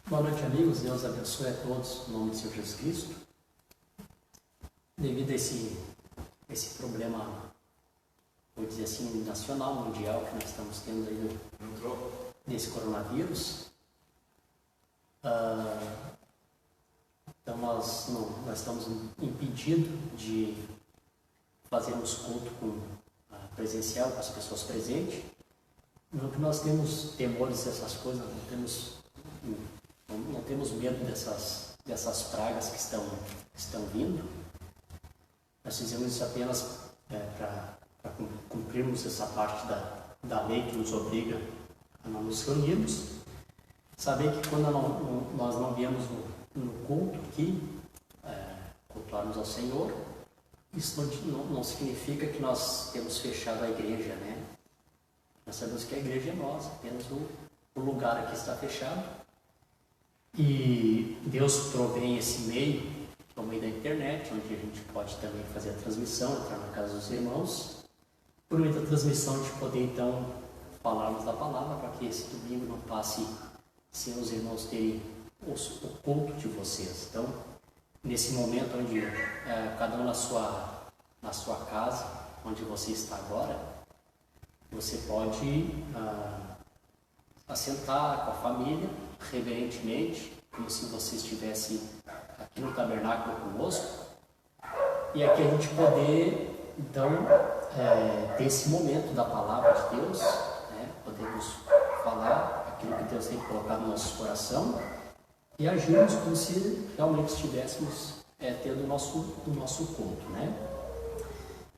Boa noite, amigos. Deus abençoe a todos, no nome do Senhor Jesus Cristo. Devido a esse problema, vou dizer assim, nacional, mundial, que nós estamos tendo aí desse coronavírus, então nós estamos impedidos de fazermos culto presencial com as pessoas presentes. Não que nós temos temores dessas coisas, não temos medo dessas pragas que estão vindo. Nós fizemos isso apenas para cumprirmos essa parte da lei que nos obriga a não nos reunirmos. Saber que quando nós não viemos no culto aqui, cultuarmos ao Senhor, isso não significa que nós temos fechado a igreja, né? Nós sabemos que a igreja é nossa, apenas o lugar aqui está fechado. E Deus provém esse meio, que é o meio da internet, onde a gente pode também fazer a transmissão, entrar na casa dos irmãos. Por meio da transmissão, a gente poder então falarmos da palavra, para que esse domingo não passe sem os irmãos terem o culto de vocês. Então, nesse momento onde cada um na sua casa, onde você está agora, você pode assentar com a família, reverentemente, como se você estivesse aqui no tabernáculo conosco, e aqui a gente poder, então, ter esse momento da palavra de Deus, né? Podemos falar aquilo que Deus tem colocado no nosso coração e agirmos como se realmente estivéssemos tendo o nosso culto, né?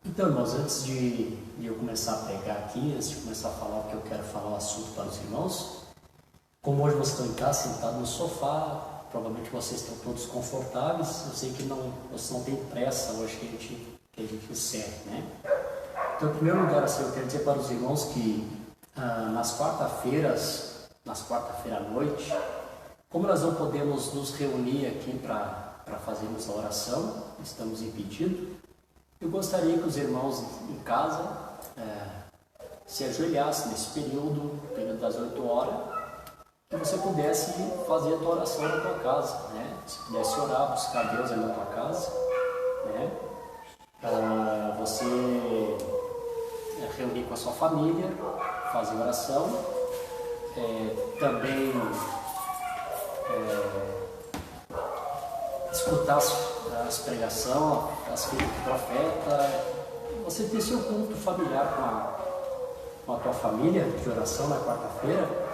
Então, irmãos, antes de eu começar a pregar aqui, antes de começar a falar o que eu quero falar, o assunto para os irmãos, como hoje vocês estão em casa, sentados no sofá, provavelmente vocês estão todos confortáveis, eu sei que vocês não têm pressa hoje que a gente encerre, né? Então, em primeiro lugar, assim, eu quero dizer para os irmãos que nas quarta-feiras à noite, como nós não podemos nos reunir aqui para fazermos a oração, estamos impedidos, eu gostaria que os irmãos em casa se ajoelhassem nesse período das 8 horas, que você pudesse fazer a tua oração na tua casa, né? Se pudesse orar, buscar Deus aí na tua casa, né? Você reunir com a sua família, fazer oração, também escutar as pregações, as filhas do profeta, você ter seu culto familiar com a tua família de oração na quarta-feira,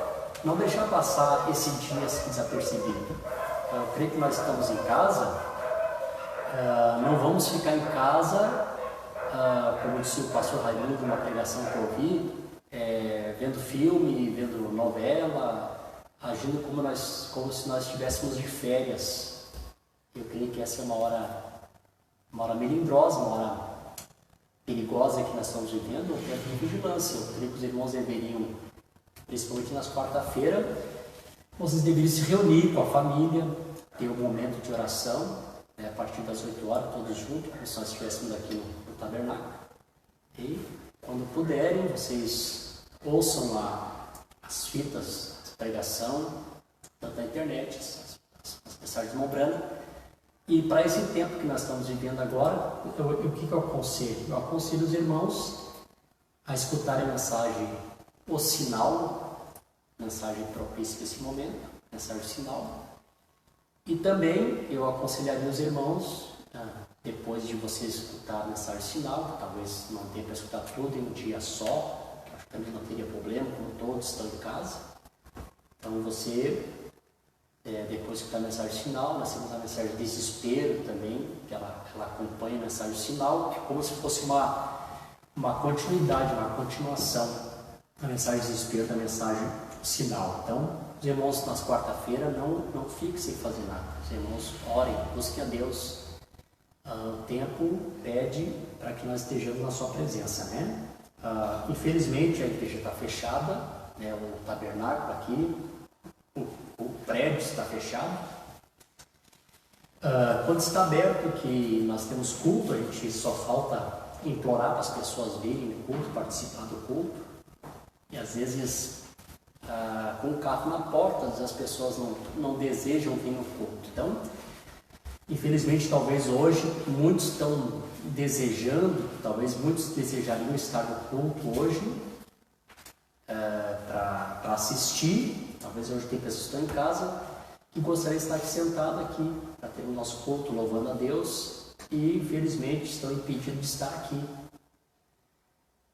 não deixar passar esse dia desapercebido. Eu creio que nós estamos em casa, não vamos ficar em casa, como disse o pastor Raimundo, numa pregação que eu ouvi, vendo filme, vendo novela, agindo como se nós estivéssemos de férias. Eu creio que essa é uma hora melindrosa, uma hora perigosa que nós estamos vivendo, um tempo de vigilância. Eu creio que os irmãos deveriam, principalmente nas quarta-feiras, vocês deveriam se reunir com a família, ter um momento de oração, a partir das 8 horas, todos juntos, como se nós estivéssemos aqui no tabernáculo. E, quando puderem, vocês ouçam as fitas de pregação, tanto na internet, as mensagens de Mombrana. E para esse tempo que nós estamos vivendo agora, o que eu aconselho? Eu aconselho os irmãos a escutarem a mensagem O Sinal, mensagem propícia nesse momento, mensagem Sinal. E também eu aconselharia os irmãos, depois de você escutar a mensagem Sinal, talvez não tenha para escutar tudo em um dia só, acho que também não teria problema, como todos estão em casa. Então você, depois de escutar a mensagem Sinal, nós temos a mensagem Desespero também, que ela acompanha a mensagem Sinal, como se fosse uma continuidade, uma continuação da mensagem Desespero, da mensagem Sinal. Então, os irmãos nas quarta-feiras não fiquem sem fazer nada. Os irmãos orem, busquem a Deus. O tempo pede para que nós estejamos na sua presença, né? Infelizmente a igreja está fechada, né? O tabernáculo aqui, o prédio está fechado. Quando está aberto, que nós temos culto, a gente só falta implorar para as pessoas virem no culto, participar do culto. E às vezes com o carro na porta, as pessoas não desejam vir no culto. Então, infelizmente, talvez hoje muitos estão desejando, talvez muitos desejariam estar no culto hoje para assistir. Talvez hoje tem pessoas que estão em casa que gostariam de estar aqui sentado aqui para ter o nosso culto louvando a Deus e infelizmente estão impedidos de estar aqui.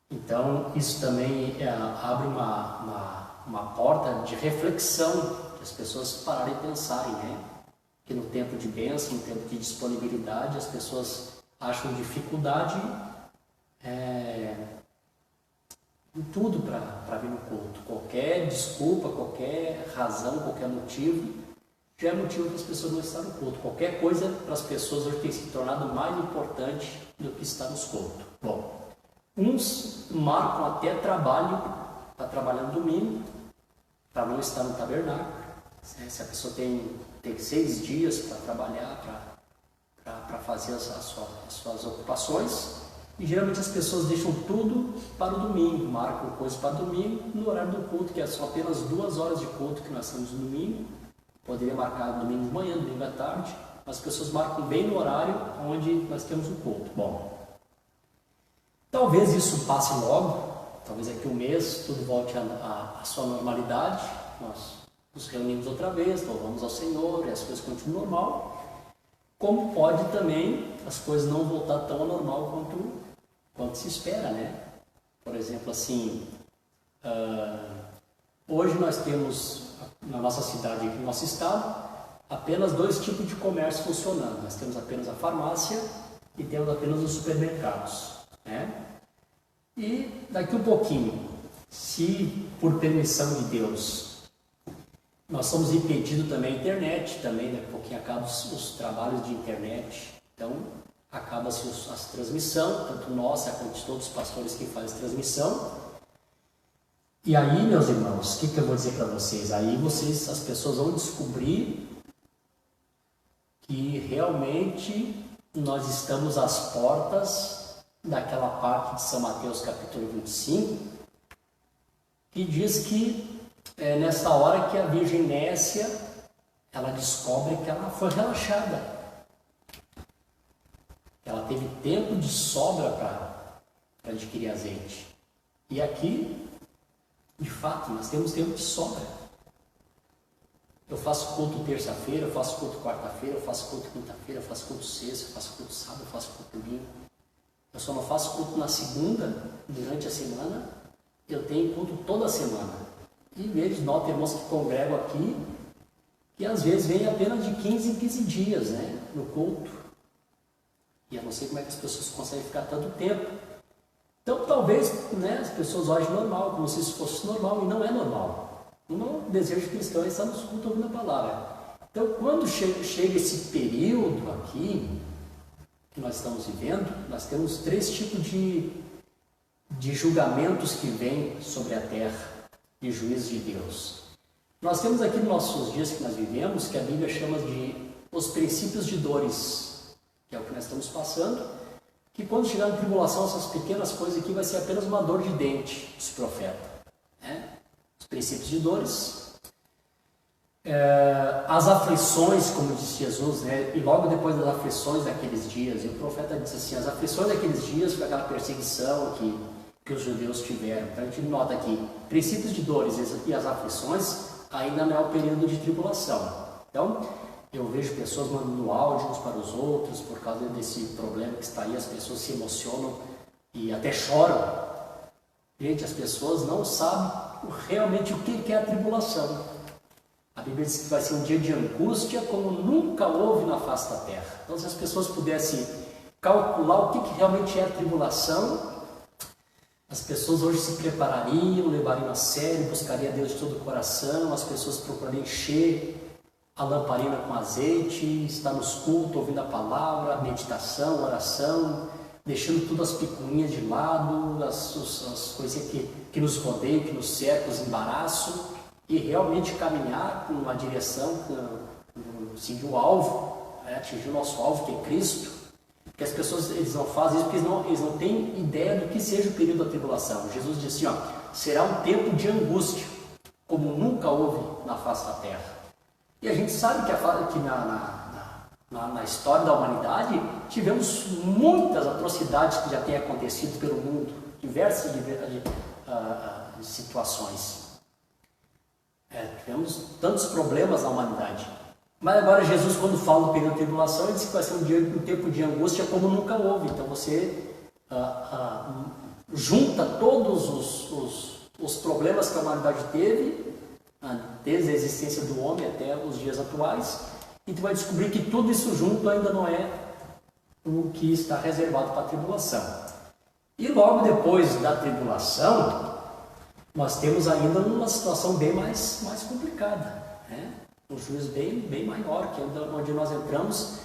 Então isso também abre uma porta de reflexão, que as pessoas pararem e pensarem, né? Que no tempo de bênção, no tempo de disponibilidade, as pessoas acham dificuldade em tudo para vir no culto. Qualquer desculpa, qualquer razão, qualquer motivo, já é motivo para as pessoas não estarem no culto. Qualquer coisa para as pessoas hoje tem se tornado mais importante do que estar nos cultos. Bom, uns marcam até trabalho para trabalhar no domingo, para não estar no tabernáculo. Se a pessoa tem 6 dias para trabalhar, para fazer as suas ocupações, e geralmente as pessoas deixam tudo para o domingo, marcam coisas para domingo, no horário do culto, que são apenas 2 horas de culto que nós temos no domingo. Poderia marcar domingo de manhã, domingo à tarde, mas as pessoas marcam bem no horário onde nós temos o culto. Bom, talvez isso passe logo, talvez daqui a um mês tudo volte à sua normalidade, nós nos reunimos outra vez, louvamos ao Senhor e as coisas continuam normal. Como pode também as coisas não voltar tão ao normal quanto se espera, né? Por exemplo, assim, hoje nós temos na nossa cidade, aqui no nosso estado, apenas 2 tipos de comércio funcionando. Nós temos apenas a farmácia e temos apenas os supermercados, né? E daqui um pouquinho, se por permissão de Deus nós somos impedidos também a internet, também daqui a pouquinho acabam os trabalhos de internet, então acaba-se a transmissão, tanto nossa quanto de todos os pastores que fazem transmissão. E aí, meus irmãos, o que eu vou dizer para vocês? Aí as pessoas vão descobrir que realmente nós estamos às portas daquela parte de São Mateus capítulo 25, que diz que é nessa hora que a Virgem Nécia, ela descobre que ela foi relaxada. Ela teve tempo de sobra para adquirir azeite. E aqui, de fato, nós temos tempo de sobra. Eu faço culto terça-feira, eu faço culto quarta-feira, eu faço culto quinta-feira, eu faço culto sexta, eu faço culto sábado, eu faço culto domingo. Eu só não faço culto na segunda, durante a semana. Eu tenho culto toda semana. E vejo, nota irmãos que congregam aqui, que às vezes vem apenas de 15 em 15 dias, né, no culto. E eu não sei como é que as pessoas conseguem ficar tanto tempo. Então talvez, né, as pessoas olhem normal, como se isso fosse normal, e não é normal. O desejo cristão é estar nos cultos ouvindo a palavra. Então quando chega esse período aqui, que nós estamos vivendo, nós temos 3 tipos de julgamentos que vêm sobre a terra, de juízo de Deus. Nós temos aqui nos nossos dias que nós vivemos, que a Bíblia chama de os princípios de dores, que é o que nós estamos passando, que quando chegar na tribulação, essas pequenas coisas aqui vai ser apenas uma dor de dente, diz o profeta, né? Os princípios de dores, as aflições, como disse Jesus, né? E logo depois das aflições daqueles dias, e o profeta disse assim, as aflições daqueles dias foi aquela perseguição que os judeus tiveram. Então a gente nota aqui, princípios de dores e as aflições ainda não é o período de tribulação. Então eu vejo pessoas mandando áudio uns para os outros por causa desse problema que está aí, as pessoas se emocionam e até choram. Gente, as pessoas não sabem realmente o que é a tribulação. A Bíblia diz que vai ser um dia de angústia como nunca houve na face da terra. Então se as pessoas pudessem calcular o que realmente é a tribulação, as pessoas hoje se preparariam, levariam a sério, buscariam a Deus de todo o coração, as pessoas procurariam encher a lamparina com azeite, estar nos cultos, ouvindo a palavra, a meditação, a oração, deixando tudo as picuinhas de lado, as coisinhas que nos rodeiam, que nos cercam, os embaraços, e realmente caminhar com uma direção, seguir o alvo, atingir o nosso alvo, que é Cristo. Que as pessoas eles não fazem isso porque eles não têm ideia do que seja o período da tribulação. Jesus disse assim, será um tempo de angústia, como nunca houve na face da terra. E a gente sabe que na história da humanidade tivemos muitas atrocidades que já têm acontecido pelo mundo, diversas situações. Tivemos tantos problemas na humanidade. Mas agora Jesus, quando fala do período de tribulação, ele diz que vai ser um tempo de angústia como nunca houve. Então você junta todos os problemas que a humanidade teve, desde a existência do homem até os dias atuais, e tu vai descobrir que tudo isso junto ainda não é o que está reservado para a tribulação. E logo depois da tribulação, nós temos ainda uma situação bem mais complicada, né? Um juízo bem maior, que é onde nós entramos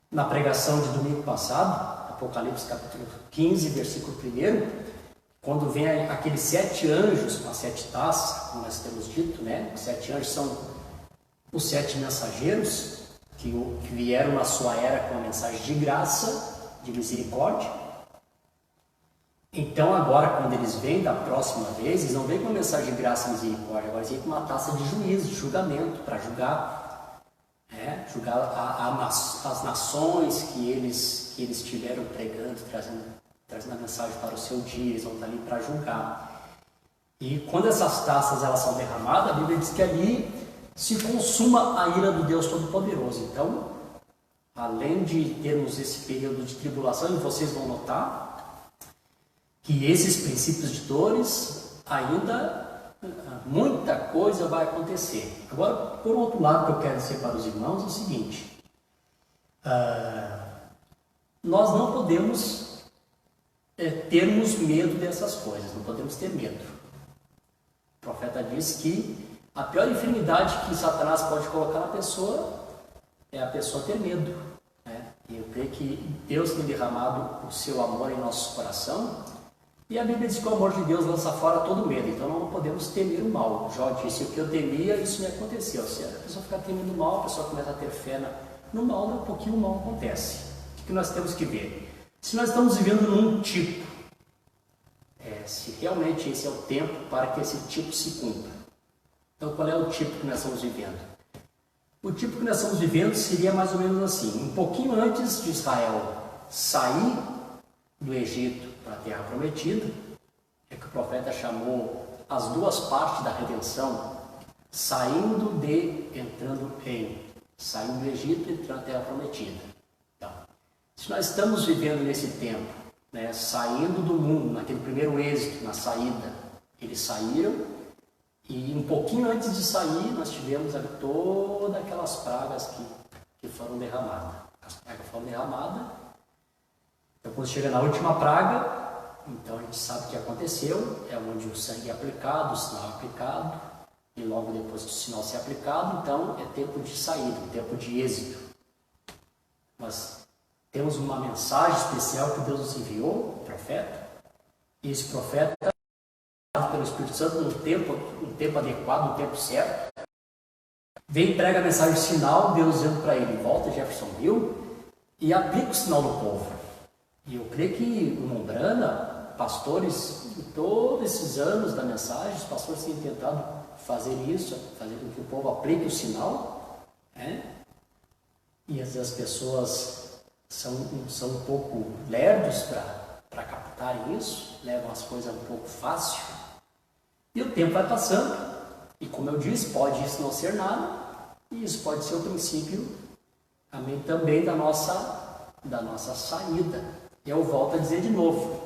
na pregação de domingo passado, Apocalipse capítulo 15, versículo 1, quando vem aqueles 7 anjos com as 7 taças, como nós temos dito, né? Os 7 anjos são os 7 mensageiros que vieram na sua era com a mensagem de graça, de misericórdia. Então agora, quando eles vêm da próxima vez, eles não vêm com uma mensagem de graça e misericórdia, agora eles vêm com uma taça de juízo, de julgamento, para julgar as nações que eles estiveram pregando, trazendo a mensagem para o seu dia. Eles vão estar ali para julgar. E quando essas taças elas são derramadas, a Bíblia diz que ali se consuma a ira do Deus Todo-Poderoso. Então, além de termos esse período de tribulação, e vocês vão notar que esses princípios de dores, ainda muita coisa vai acontecer. Agora, por outro lado, que eu quero dizer para os irmãos é o seguinte: nós não podemos termos medo dessas coisas, não podemos ter medo. O profeta diz que a pior enfermidade que Satanás pode colocar na pessoa é a pessoa ter medo, né? E eu creio que Deus tem derramado o seu amor em nosso coração. E a Bíblia diz que o amor de Deus lança fora todo medo, então não podemos temer o mal. Jó disse: o que eu temia, isso me aconteceu. Se a pessoa ficar temendo o mal, a pessoa começa a ter fé no mal, daqui a pouquinho o mal acontece. O que nós temos que ver? Se nós estamos vivendo num tipo, se realmente esse é o tempo para que esse tipo se cumpra. Então qual é o tipo que nós estamos vivendo? O tipo que nós estamos vivendo seria mais ou menos assim: um pouquinho antes de Israel sair do Egito para a terra prometida, é que o profeta chamou as duas partes da redenção, saindo do Egito e entrando na terra prometida. Então, se nós estamos vivendo nesse tempo, né, saindo do mundo, naquele primeiro êxito, na saída, eles saíram, e um pouquinho antes de sair, nós tivemos ali todas aquelas pragas que foram derramadas. As pragas foram derramadas. Então, quando chega na última praga, então a gente sabe o que aconteceu, é onde o sangue é aplicado, o sinal é aplicado, e logo depois do sinal ser aplicado, então é tempo de saída, tempo de êxito. Nós temos uma mensagem especial que Deus nos enviou, o profeta, e esse profeta, pelo Espírito Santo, no tempo adequado, no tempo certo, vem e prega a mensagem sinal, Deus dizendo para ele: volta Jeffersonville e aplica o sinal no povo. E eu creio que em Londrina, pastores, em todos esses anos da mensagem, os pastores têm tentado fazer isso, fazer com que o povo aplique o sinal, né? E às vezes as pessoas são um pouco lerdos para captarem isso, levam as coisas um pouco fácil, e o tempo vai passando, e como eu disse, pode isso não ser nada, e isso pode ser o princípio, amém, também da nossa saída. Eu volto a dizer de novo,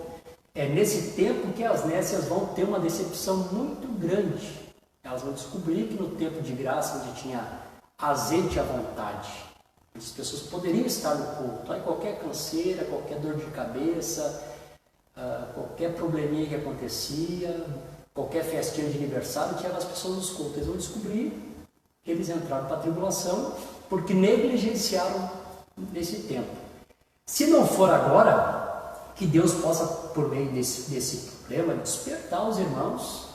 é nesse tempo que as nécias vão ter uma decepção muito grande. Elas vão descobrir que no tempo de graça, onde tinha azeite à vontade, as pessoas poderiam estar no culto, aí qualquer canseira, qualquer dor de cabeça, qualquer probleminha que acontecia, qualquer festinha de aniversário, tinha as pessoas nos cultos. Eles vão descobrir que eles entraram para a tribulação porque negligenciaram nesse tempo. Se não for agora, que Deus possa, por meio desse problema, despertar os irmãos,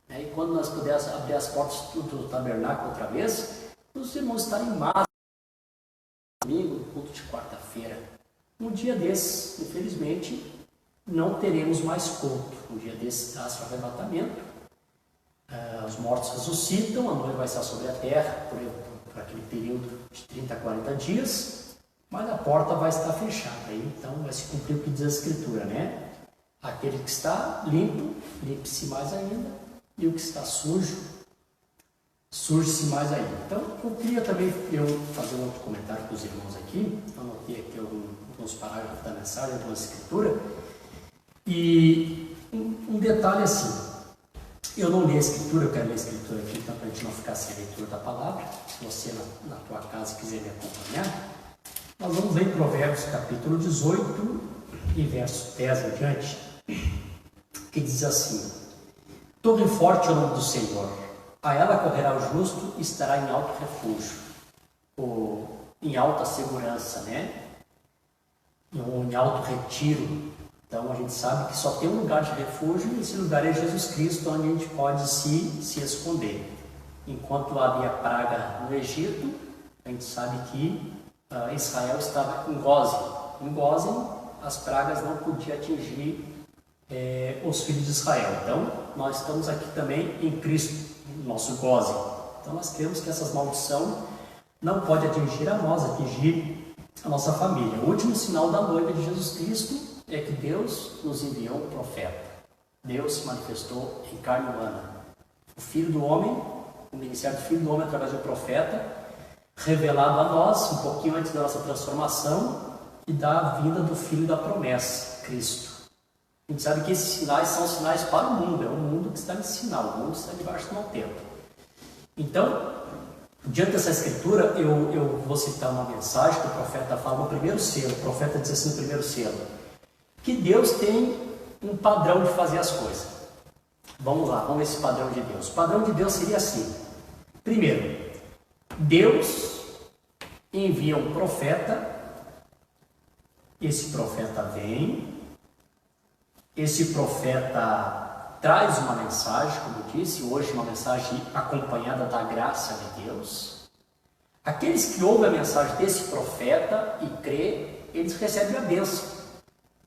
né? E quando nós pudermos abrir as portas do tabernáculo outra vez, os irmãos estarem em massa, domingo, no culto de quarta-feira. Um dia desses, infelizmente, não teremos mais culto. Um dia desses traz para o arrebatamento. Os mortos ressuscitam, a noiva vai estar sobre a terra por aquele período de 30 a 40 dias, mas a porta vai estar fechada. Então vai se cumprir o que diz a Escritura, né? Aquele que está limpo, limpe-se mais ainda, e o que está sujo, surge-se mais ainda. Então eu queria também fazer um outro comentário com os irmãos aqui. Anotei aqui alguns parágrafos da mensagem, alguma Escritura. E um detalhe assim, eu não li a Escritura, eu quero ler a Escritura aqui, então para a gente não ficar sem a leitura da palavra. Se você na tua casa quiser me acompanhar, nós vamos ler Provérbios capítulo 18 e verso 10 adiante, que diz assim: torre forte é o nome do Senhor, a ela correrá o justo e estará em alto refúgio, ou em alta segurança, né? Ou em alto retiro. Então a gente sabe que só tem um lugar de refúgio, e esse lugar é Jesus Cristo, onde a gente pode se esconder. Enquanto havia praga no Egito, a gente sabe que Israel estava em Gósen. Em Gósen, as pragas não podiam atingir os filhos de Israel. Então nós estamos aqui também em Cristo, nosso Gósen. Então nós cremos que essas maldições não pode atingir a nós, atingir a nossa família. O último sinal da noiva de Jesus Cristo é que Deus nos enviou um profeta. Deus se manifestou em carne humana. O Filho do Homem, o ministério do Filho do Homem através do profeta, revelado a nós um pouquinho antes da nossa transformação e da vinda do Filho da promessa, Cristo. A gente sabe que esses sinais são sinais para o mundo, é o mundo que está em sinal, o mundo está debaixo do mau tempo. Então, diante dessa escritura, eu vou citar uma mensagem que o profeta fala no primeiro selo. O profeta diz assim no primeiro selo, que Deus tem um padrão de fazer as coisas. Vamos lá, vamos ver esse padrão de Deus. O padrão de Deus seria assim: primeiro, Deus envia um profeta, esse profeta vem, esse profeta traz uma mensagem, como eu disse, hoje uma mensagem acompanhada da graça de Deus. Aqueles que ouvem a mensagem desse profeta e crê, eles recebem a bênção.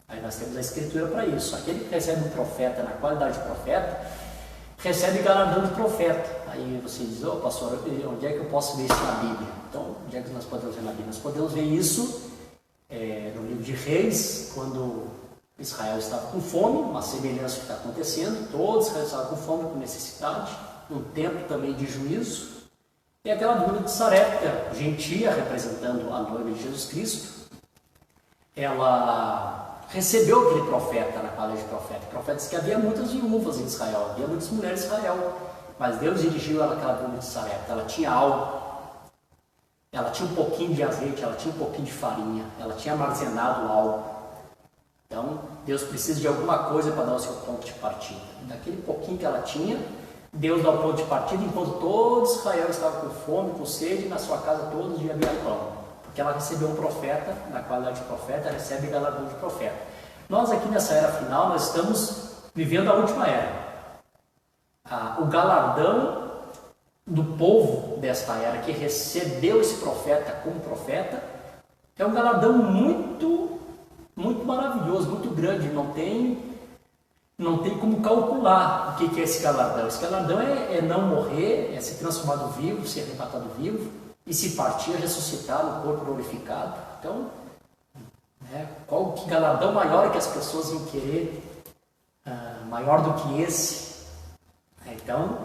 Aí nós temos a Escritura para isso. Aquele que recebe um profeta na qualidade de profeta, recebe galardão de profeta. Aí você diz, pastor, onde é que eu posso ver isso na Bíblia? Então, onde é que nós podemos ver na Bíblia? Nós podemos ver isso no livro de Reis, quando Israel estava com fome, uma semelhança que está acontecendo, todos Israel estavam com fome, com necessidade, um tempo também de juízo. E aquela viúva de Sarepta, gentia, representando a noiva de Jesus Cristo, ela recebeu aquele profeta na qualidade de profeta. O profeta disse que havia muitas viúvas em Israel, havia muitas mulheres em Israel, mas Deus dirigiu ela àquela viúva de Sarepta. Ela tinha algo, ela tinha um pouquinho de azeite, ela tinha um pouquinho de farinha, ela tinha armazenado algo. Então, Deus precisa de alguma coisa para dar o seu ponto de partida. Daquele pouquinho que ela tinha, Deus dá o ponto de partida, enquanto todo Israel estava com fome, com sede, na sua casa todos dias havia pão. Porque ela recebeu um profeta, na qualidade de profeta, recebe galardão de profeta. Nós aqui nessa era final, nós estamos vivendo a última era. O galardão do povo desta era, que recebeu esse profeta como profeta, é um galardão muito maravilhoso, muito grande. Não tem como calcular o que é esse galardão. Esse galardão é não morrer, é ser transformado vivo, ser arrebatado vivo, e se partir, ressuscitar no corpo glorificado. Então, qual que galardão maior que as pessoas vão querer, maior do que esse? Então,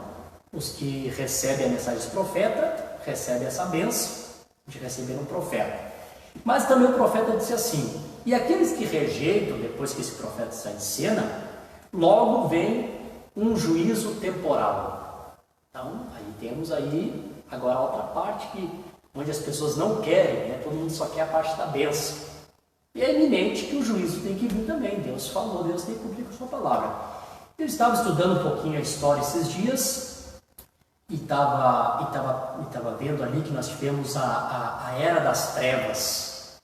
os que recebem a mensagem do profeta, recebem essa bênção de receber um profeta. Mas também o profeta disse assim, e aqueles que rejeitam, depois que esse profeta sai de cena, logo vem um juízo temporal. Então, aí temos agora a outra parte, onde as pessoas não querem, todo mundo só quer a parte da bênção. E é eminente que o juízo tem que vir também. Deus falou, Deus tem que cumprir com a sua palavra. Eu estava estudando um pouquinho a história esses dias e estava vendo ali que nós tivemos a Era das Trevas.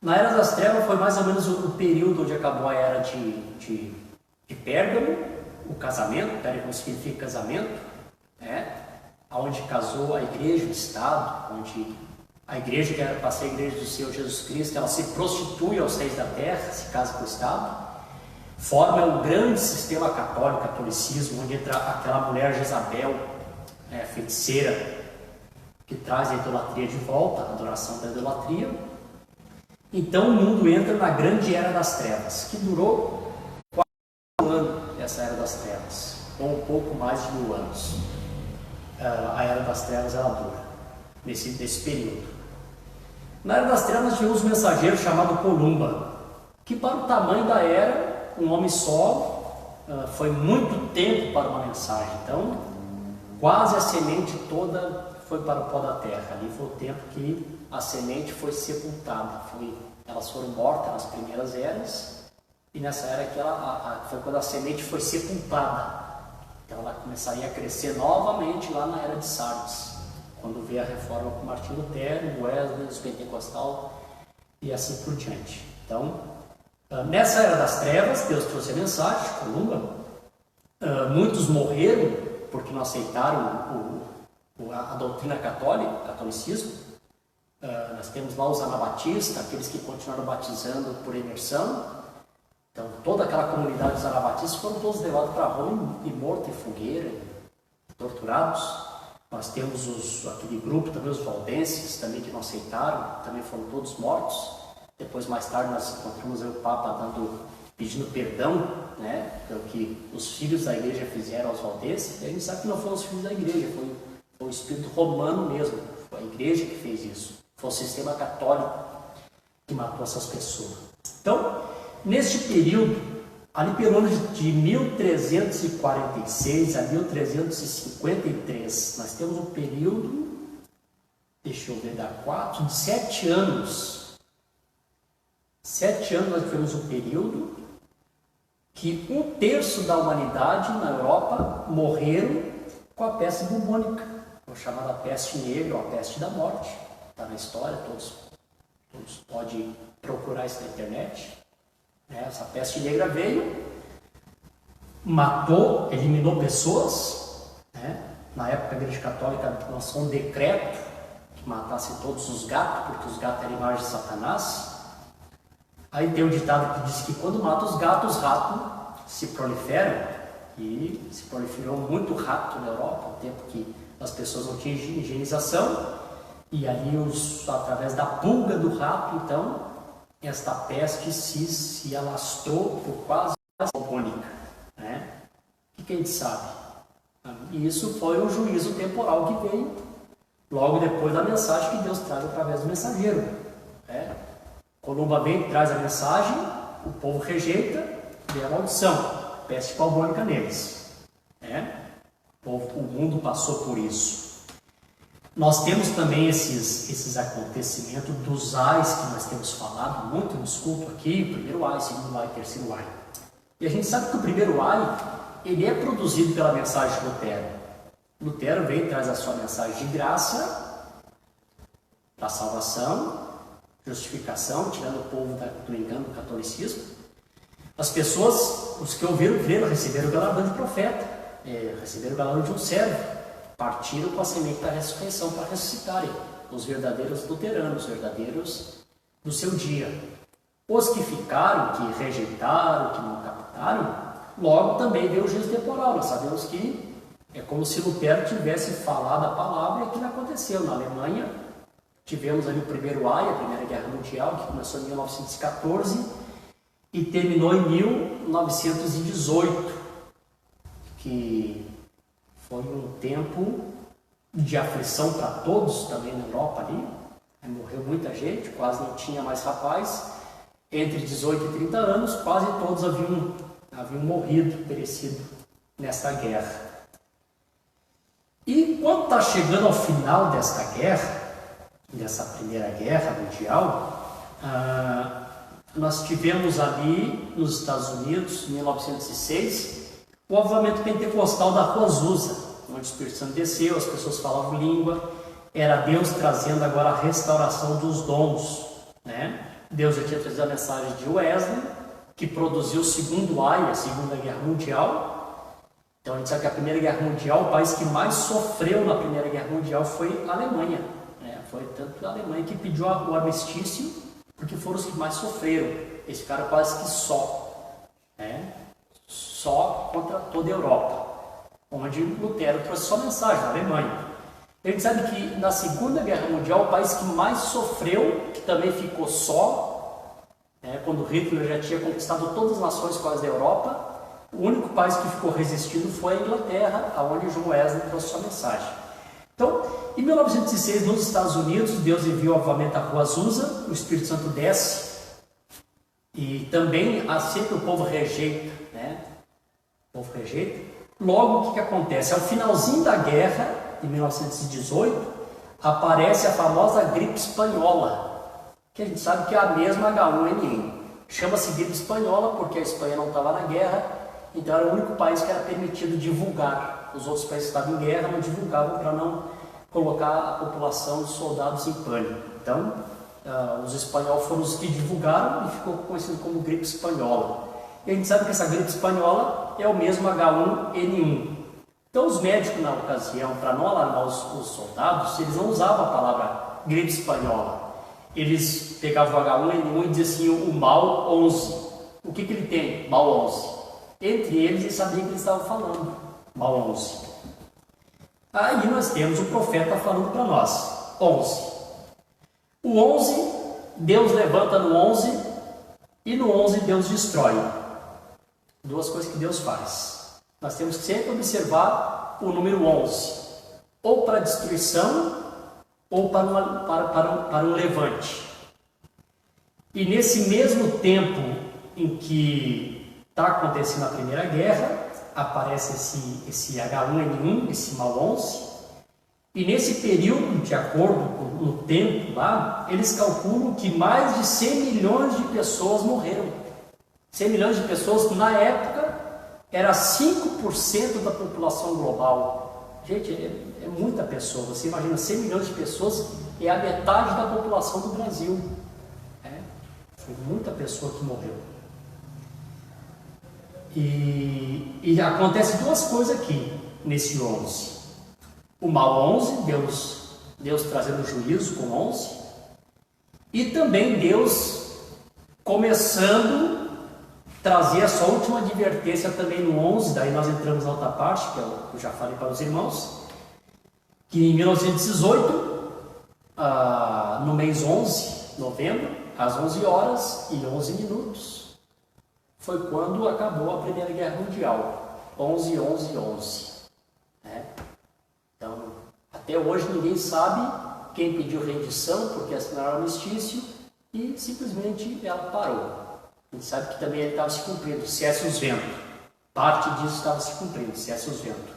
Na Era das Trevas foi mais ou menos o período onde acabou a Era de Pérgamo, o casamento. Pérgamo significa casamento, onde casou a igreja, o Estado, onde a igreja, que era para ser a igreja do Senhor Jesus Cristo, ela se prostitui aos reis da terra, se casa com o Estado. forma o grande sistema católico, catolicismo, onde entra aquela mulher Jezabel, feiticeira, que traz a idolatria de volta, a adoração da idolatria. Então o mundo entra na grande era das trevas, que durou 4 anos, essa era das trevas, ou um pouco mais de 1000 anos. A era das trevas ela dura, nesse período. Na era das trevas nós tivemos um mensageiro chamado Columba, que para o tamanho da era, um homem só, foi muito tempo para uma mensagem. Então, quase a semente toda foi para o pó da terra. Ali foi o tempo que a semente foi sepultada. Elas foram mortas nas primeiras eras, e nessa era que foi quando a semente foi sepultada. Então ela começaria a crescer novamente lá na era de Sardes, quando veio a reforma com Martinho Lutero, Wesley, os pentecostal e assim por diante. Então, nessa era das trevas, Deus trouxe a mensagem, Columba. Muitos morreram porque não aceitaram a doutrina católica, o catolicismo. Nós temos lá os anabatistas, aqueles que continuaram batizando por imersão. Então, toda aquela comunidade dos anabatistas foram todos levados para Roma e mortos em fogueira, torturados. Nós temos aquele grupo também, os valdenses, também que não aceitaram, também foram todos mortos. Depois, mais tarde, nós encontramos o Papa pedindo perdão, né, pelo que os filhos da igreja fizeram aos valdenses. E a gente sabe que não foram os filhos da igreja, foi o espírito romano mesmo, foi a igreja que fez isso. Foi o sistema católico que matou essas pessoas. Então, neste período, ali pelo ano de 1346 a 1353, nós temos um período, deixa eu ver, de 7 anos. 7 anos nós tivemos um período que 1/3 da humanidade na Europa morreram com a peste bubônica, chamada peste negra ou a peste da morte. Está na história, todos podem procurar isso na internet. Essa peste negra veio, matou, eliminou pessoas. Na época a Igreja Católica lançou um decreto que matasse todos os gatos, porque os gatos eram imagem de Satanás. Aí tem um ditado que diz que quando mata os gatos se proliferam, e se proliferou muito rato na Europa, no tempo que as pessoas não tinham higienização, e ali através da pulga do rato, então, esta peste se alastrou por quase a bubônica. O que a gente sabe? E isso foi um juízo temporal que veio logo depois da mensagem que Deus traz através do mensageiro. Columba vem, traz a mensagem, o povo rejeita, vem a maldição, peste bubônica neles. O mundo passou por isso. Nós temos também esses acontecimentos dos ais que nós temos falado muito no culto aqui, primeiro ai, segundo ai, terceiro ai. E a gente sabe que o primeiro ai, ele é produzido pela mensagem de Lutero. Lutero vem e traz a sua mensagem de graça, da salvação, justificação, tirando o povo do engano do catolicismo. As pessoas, os que ouviram, creram, receberam o galardão de profeta, receberam o galardão de um servo. Partiram com a semente da ressurreição para ressuscitarem os verdadeiros luteranos, os verdadeiros do seu dia. Os que ficaram, que rejeitaram, que não captaram, logo também veio o juízo temporal. Nós sabemos que é como se Lutero tivesse falado a palavra e aquilo aconteceu. Na Alemanha, tivemos ali o primeiro ai, a Primeira Guerra Mundial, que começou em 1914 e terminou em 1918, que foi um tempo de aflição para todos também na Europa ali. Morreu muita gente, quase não tinha mais rapaz. Entre 18 e 30 anos, quase todos haviam morrido, perecido nessa guerra. E quando está chegando ao final desta guerra, dessa Primeira Guerra Mundial, nós tivemos ali nos Estados Unidos, em 1906, o avivamento pentecostal da Rua Azusa, onde o Espírito Santo desceu, as pessoas falavam língua, era Deus trazendo agora a restauração dos dons. Deus já tinha trazido a mensagem de Wesley, que produziu o segundo ai, a Segunda Guerra Mundial. Então a gente sabe que a Primeira Guerra Mundial, o país que mais sofreu na Primeira Guerra Mundial foi a Alemanha. Foi tanto a Alemanha que pediu o armistício, porque foram os que mais sofreram. Eles ficaram quase que só. né? Só contra toda a Europa, onde Lutero trouxe sua mensagem, na Alemanha. A gente sabe que na Segunda Guerra Mundial, o país que mais sofreu, que também ficou só, né, quando Hitler já tinha conquistado todas as nações quase da Europa, o único país que ficou resistindo foi a Inglaterra, aonde John Wesley trouxe sua mensagem. Então, em 1906, nos Estados Unidos, Deus enviou novamente a Rua Azusa, o Espírito Santo desce, e também assim que o povo rejeita, né? O povo rejeita. Logo, o que acontece? Ao finalzinho da guerra, de 1918, aparece a famosa gripe espanhola, que a gente sabe que é a mesma H1N1. Chama-se gripe espanhola porque a Espanha não estava na guerra, então era o único país que era permitido divulgar. Os outros países que estavam em guerra não divulgavam para não colocar a população de soldados em pânico. Então, os espanhóis foram os que divulgaram e ficou conhecido como gripe espanhola. E a gente sabe que essa gripe espanhola é o mesmo H1N1. Então, os médicos, na ocasião, para não alarmar os soldados, eles não usavam a palavra gripe espanhola. Eles pegavam o H1N1 e diziam assim, o mal 11. O que ele tem? Mal 11. Entre eles sabiam que eles estavam falando. Mal 11. Aí nós temos o profeta falando para nós. 11. O 11, Deus levanta no 11 e no 11 Deus destrói. Duas coisas que Deus faz. Nós temos que sempre observar o número 11. Ou para destruição ou para um levante. E nesse mesmo tempo em que está acontecendo a Primeira Guerra, aparece esse H1N1, esse mal 11, e nesse período, de acordo com o tempo lá, eles calculam que mais de 100 milhões de pessoas morreram. 100 milhões de pessoas, na época, era 5% da população global. Gente, é muita pessoa. Você imagina, 100 milhões de pessoas é a metade da população do Brasil. Foi muita pessoa que morreu. E acontece duas coisas aqui, nesse 11. O mal 11, Deus trazendo juízo com 11. E também Deus começando trazer a sua última advertência também no 11. Daí nós entramos na outra parte, que eu já falei para os irmãos. Que em 1918, no mês 11, novembro, às 11 horas e 11 minutos, foi quando acabou a Primeira Guerra Mundial. 11, 11, 11. Então, até hoje ninguém sabe quem pediu rendição, porque assinaram o armistício, e simplesmente ela parou. A gente sabe que também ele estava se cumprindo, cesse os ventos. Parte disso estava se cumprindo, cesse os ventos.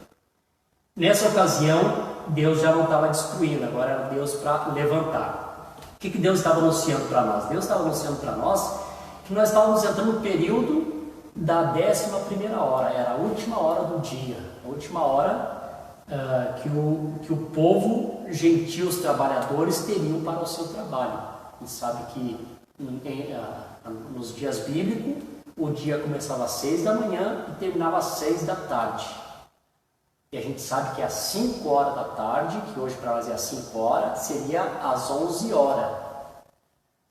Nessa ocasião, Deus já não estava destruindo, agora era Deus para levantar. O que Deus estava anunciando para nós? Deus estava anunciando para nós que nós estávamos entrando no período da 11ª hora, era a última hora do dia, a última hora que o povo gentil, os trabalhadores, teriam para o seu trabalho. A gente sabe que nos dias bíblicos, o dia começava às 6 da manhã e terminava às 6 da tarde. E a gente sabe que às 5 horas da tarde, que hoje para nós é às 5 horas, seria às 11 horas.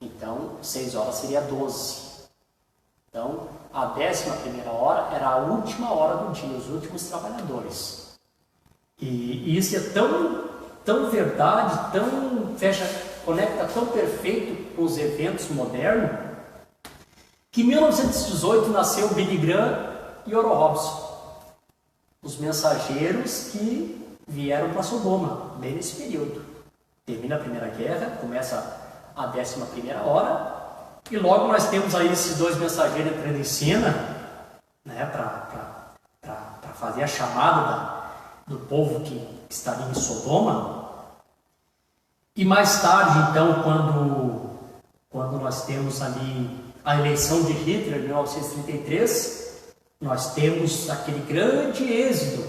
Então, 6 horas seria 12. Então, a 11ª hora era a última hora do dia, os últimos trabalhadores. E isso é tão verdade, conecta tão perfeito com os eventos modernos, que em 1918 nasceu Billy Graham e Oral Robson, os mensageiros que vieram para Sodoma, bem nesse período. Termina a Primeira Guerra, começa a 11ª hora, e logo nós temos aí esses dois mensageiros entrando em cena, né, para fazer a chamada do povo que estaria em Sodoma. E mais tarde, então, quando nós temos ali a eleição de Hitler em 1933, nós temos aquele grande êxodo,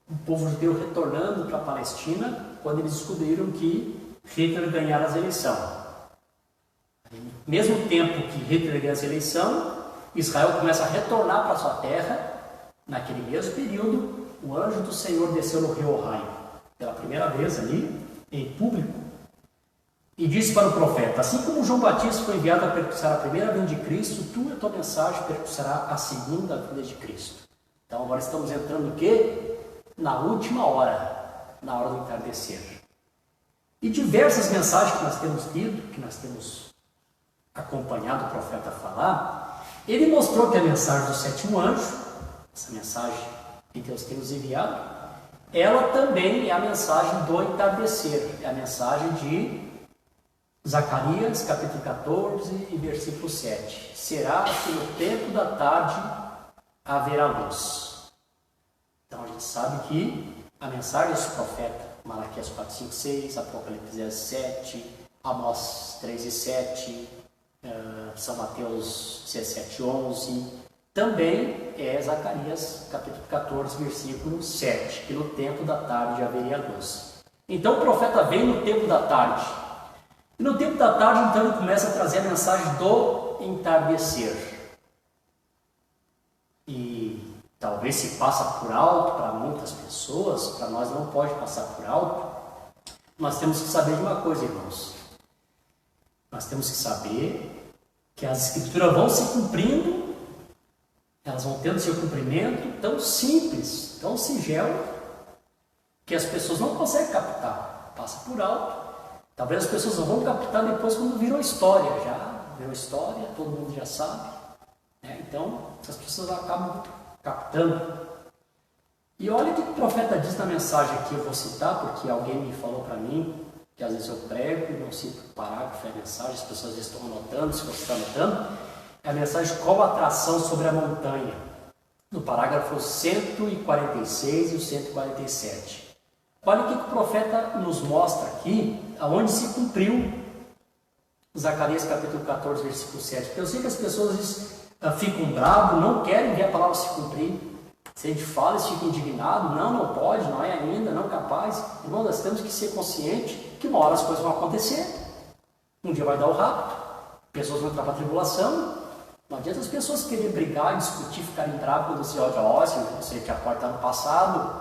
o povo judeu retornando para a Palestina, quando eles descobriram que Hitler ganhara as eleições. Mesmo tempo que Hitler ganha as eleições, Israel começa a retornar para a sua terra. Naquele mesmo período, o anjo do Senhor desceu no rio Ohio, pela primeira vez ali, em público, e disse para o profeta: assim como João Batista foi enviado a percussar a primeira vinda de Cristo, tu e a tua mensagem percussará a segunda vinda de Cristo. Então agora estamos entrando no quê? Na última hora, na hora do entardecer. E diversas mensagens que nós temos lido, que nós temos acompanhado o profeta falar, ele mostrou que a mensagem do sétimo anjo, essa mensagem que Deus tem nos enviado, ela também é a mensagem do entardecer, é a mensagem de Zacarias, capítulo 14 e versículo 7. Será que no tempo da tarde haverá luz. Então a gente sabe que a mensagem desse profeta, Malaquias 4, 5, 6, Apocalipse 7, Amós 3 e 7, São Mateus 17, 11, também é Zacarias capítulo 14, versículo 7, que no tempo da tarde haveria luz. Então o profeta vem no tempo da tarde. E no tempo da tarde, então, ele começa a trazer a mensagem do entardecer. E talvez se passa por alto para muitas pessoas, para nós não pode passar por alto. Nós temos que saber de uma coisa, irmãos. Nós temos que saber que as escrituras vão se cumprindo, elas vão tendo seu cumprimento tão simples, tão singelo, que as pessoas não conseguem captar. Passa por alto. Talvez as pessoas não vão captar depois quando virou história. Já virou história, todo mundo já sabe. Então, as pessoas acabam captando. E olha o que o profeta diz na mensagem aqui, eu vou citar, porque alguém me falou para mim, que às vezes eu prego e não cito o parágrafo, é a mensagem, as pessoas estão anotando, se você está anotando, é a mensagem qual a atração sobre a montanha, no parágrafo 146 e o 147. Olha o que o profeta nos mostra aqui, aonde se cumpriu Zacarias capítulo 14, versículo 7. Porque eu sei que as pessoas ficam bravas, não querem ver a palavra se cumprir. Se a gente fala, eles ficam indignados, não pode, não é ainda, não capaz. Irmão, nós temos que ser conscientes que uma hora as coisas vão acontecer. Um dia vai dar o rapto, pessoas vão entrar para a tribulação. Não adianta as pessoas quererem brigar, discutir, ficarem bravas quando se olha, se você tinha porta no passado.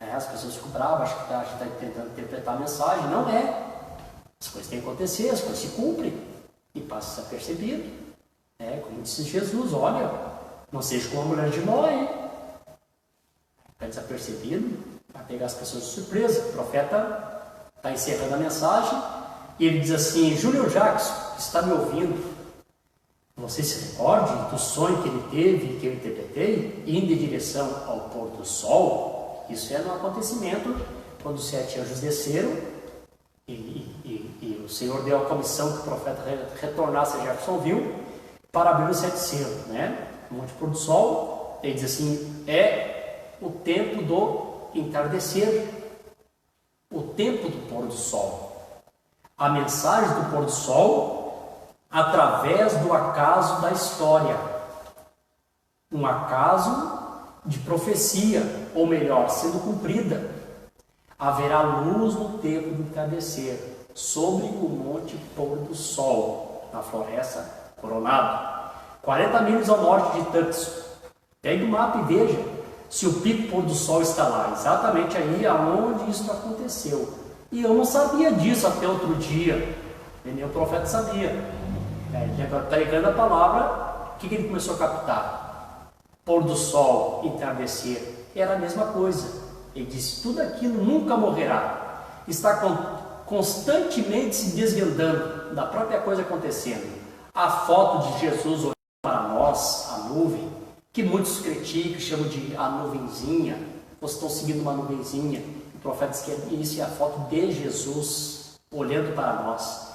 As pessoas ficam bravas, acham que a gente está tentando interpretar a mensagem. Não é. As coisas têm que acontecer, as coisas se cumprem e passa a ser percebido. Como disse Jesus, olha, não seja como a mulher de Noé. Está desapercebido, vai pegar as pessoas de surpresa. O profeta está encerrando a mensagem e ele diz assim: Júlio Jackson, está me ouvindo? Você se recorde do sonho que ele teve, que eu interpretei, indo em direção ao pôr do sol? Isso é no acontecimento quando os 7 anjos desceram e o Senhor deu a comissão que o profeta retornasse a Jeffersonville para abrir os 7 selos, no Monte Pôr do Sol. Ele diz assim: é o tempo do entardecer, o tempo do pôr do sol. A mensagem do pôr do sol através do acaso da história, um acaso de profecia, ou melhor, sendo cumprida. Haverá luz no tempo do entardecer, sobre o monte pôr do sol, na floresta coronado, 40 milhas ao norte de Tucson. Pegue o mapa e veja se o pico pôr do sol está lá, exatamente aí aonde isso aconteceu. E eu não sabia disso até outro dia, nem o profeta sabia. Ele pregando a palavra, o que ele começou a captar? Pôr do sol, entardecer, era a mesma coisa. Ele disse: tudo aquilo nunca morrerá, está constantemente se desvendando da própria coisa acontecendo. A foto de Jesus olhando para nós, a nuvem, que muitos criticam, chamam de a nuvenzinha, vocês estão seguindo uma nuvenzinha. O profeta diz que isso é a foto de Jesus olhando para nós.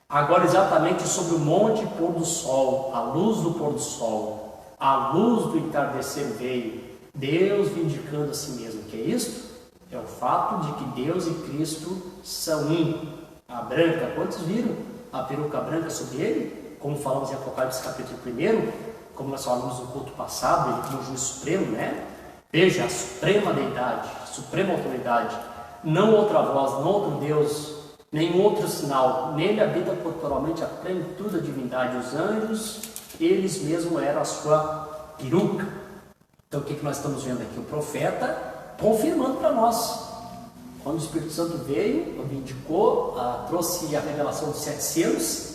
Agora exatamente sobre o monte pôr do sol, a luz do pôr do sol, a luz do entardecer veio, Deus vindicando a si mesmo. O que é isso? É o fato de que Deus e Cristo são um. A branca, quantos viram a peruca branca sobre ele? Como falamos em Apocalipse capítulo 1, como nós falamos no culto passado, ele como juiz supremo, Veja, a suprema deidade, a suprema autoridade, não outra voz, não outro Deus, nenhum outro sinal. Nele habita corporalmente a plenitude da divindade. Os anjos, eles mesmos eram a sua peruca. Então o que nós estamos vendo aqui? O profeta confirmando para nós. quando o Espírito Santo veio, vindicou, trouxe a revelação dos 7 selos,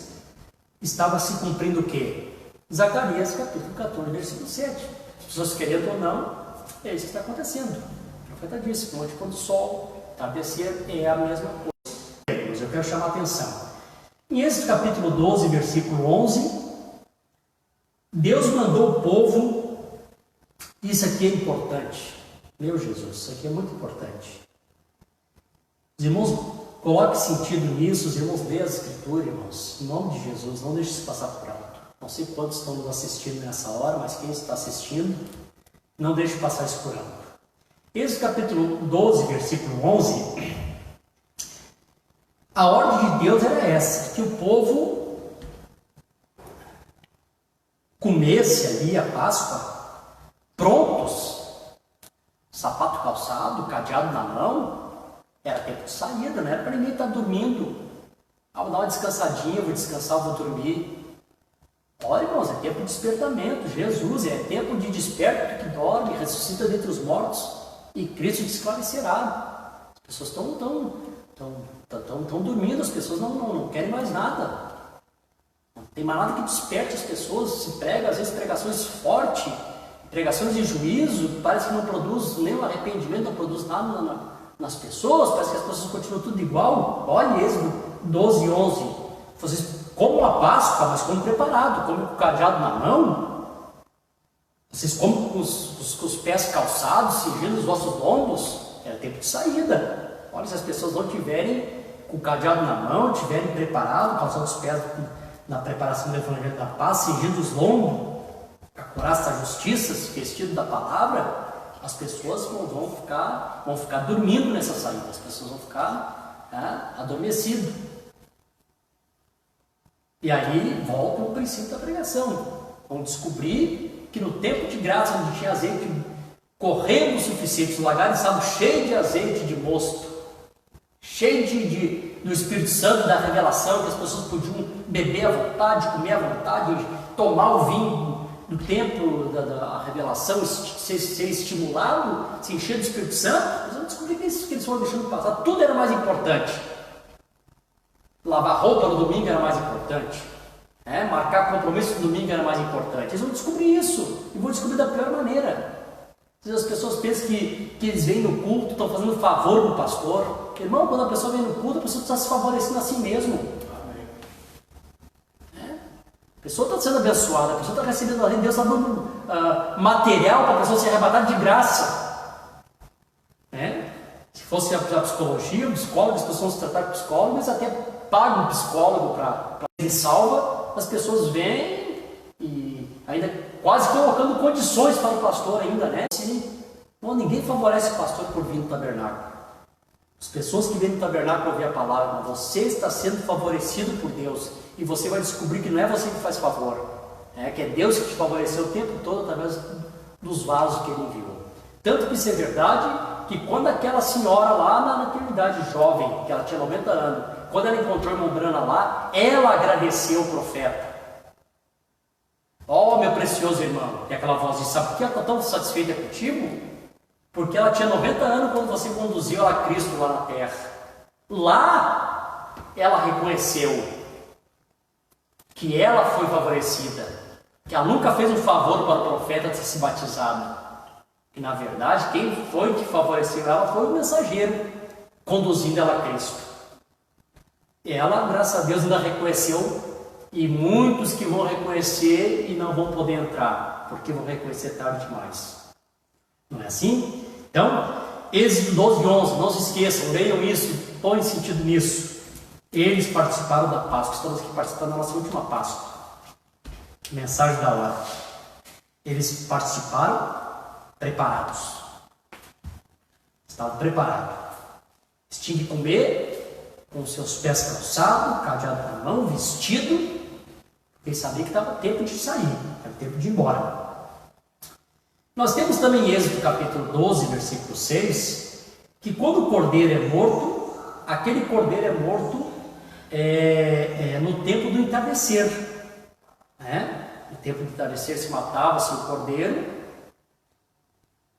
estava se cumprindo o quê? Zacarias capítulo 14, versículo 7. As pessoas querendo ou não, é isso que está acontecendo. O profeta disse, noite quando o sol entardecer é a mesma coisa. Mas eu quero chamar a atenção. Em Êxodo capítulo 12, versículo 11, Deus mandou o povo, isso aqui é importante, meu Jesus, isso aqui é muito importante. Os irmãos, coloque sentido nisso, os irmãos leiam a Escritura, irmãos, em nome de Jesus, não deixe isso passar por alto. Não sei quantos estão nos assistindo nessa hora, mas quem está assistindo, não deixe passar isso por alto. Êxodo capítulo 12, versículo 11, a ordem de Deus era essa, que o povo comesse ali a Páscoa, prontos, sapato calçado, cadeado na mão, era tempo de saída, não era para ninguém estar dormindo. Vou dar uma descansadinha, vou descansar, vou dormir. Olha, irmãos, é tempo de despertamento. Jesus é tempo de desperto que dorme, ressuscita dentre os mortos e Cristo te esclarecerá. As pessoas estão dormindo, as pessoas não querem mais nada. Não tem mais nada que desperte as pessoas. Se prega, às vezes, pregações fortes, pregações de juízo, parece que não produz nenhum arrependimento, não produz nada nas pessoas, parece que as pessoas continuam tudo igual. Olha Êxodo 12, 11. Vocês comem a Páscoa, mas comem preparado, comem com o cadeado na mão. Vocês comem com os pés calçados, cingindo os vossos lombos. É tempo de saída. Olha, se as pessoas não tiverem com o cadeado na mão, tiverem preparado, calçando os pés na preparação do Evangelho da Paz, cingindo os lombos, a couraça da justiça, vestido da palavra, as pessoas vão ficar dormindo nessa saída, as pessoas vão ficar adormecidas. E aí volta o princípio da pregação. Vão descobrir que no tempo de graça, onde tinha azeite correndo o suficiente, os lagares estavam cheios de azeite de mosto, cheio do Espírito Santo, da revelação, que as pessoas podiam beber à vontade, comer à vontade, tomar o vinho do tempo da revelação, ser estimulado, se encher do Espírito Santo. Eles vão descobrir que isso que eles foram deixando passar, tudo era mais importante. Lavar roupa no domingo era mais importante, marcar compromisso no domingo era mais importante. Eles vão descobrir isso, e vão descobrir da pior maneira. As pessoas pensam que eles vêm no culto, estão fazendo favor para o pastor. Irmão, quando a pessoa vem no culto, a pessoa está se favorecendo a si mesmo. A pessoa está sendo abençoada, a pessoa está recebendo a Deus, está dando material para a pessoa ser arrebatada de graça. Se fosse a psicologia, o psicólogo, as pessoas vão se tratar com psicólogo, mas até pagam um psicólogo para ser salva. As pessoas vêm e ainda quase colocando condições para o pastor ainda, né? Bom, ninguém favorece o pastor por vir no tabernáculo. As pessoas que vêm no tabernáculo ouvir a palavra, você está sendo favorecido por Deus, e você vai descobrir que não é você que faz favor, que é Deus que te favoreceu o tempo todo através dos vasos que Ele enviou. Tanto que isso é verdade, que quando aquela senhora lá naquela idade jovem, que ela tinha 90 anos, quando ela encontrou a irmã Brana lá, ela agradeceu o profeta. Ó, meu precioso irmão, e aquela voz disse, sabe por que ela está tão satisfeita contigo? Porque ela tinha 90 anos quando você conduziu ela a Cristo lá na terra. Lá, ela reconheceu que ela foi favorecida, que ela nunca fez um favor para o profeta de ter se batizado. E na verdade, quem foi que favoreceu ela foi o mensageiro, conduzindo ela a Cristo. Ela, graças a Deus, ainda reconheceu, e muitos que vão reconhecer e não vão poder entrar, porque vão reconhecer tarde demais. Não é assim? Então, Êxodo 12, 11, não se esqueçam, leiam isso, põem sentido nisso. Eles participaram da Páscoa, estamos aqui participando da nossa última Páscoa. Mensagem da hora. Eles participaram preparados. Estavam preparados. Eles tinham que comer com seus pés calçados, cadeado na mão, vestido, porque eles sabiam que estava tempo de sair, era tempo de ir embora. Nós temos também em Êxodo capítulo 12, versículo 6, que quando o cordeiro é morto, aquele cordeiro é morto no tempo do entardecer. No tempo do entardecer se matava-se o cordeiro,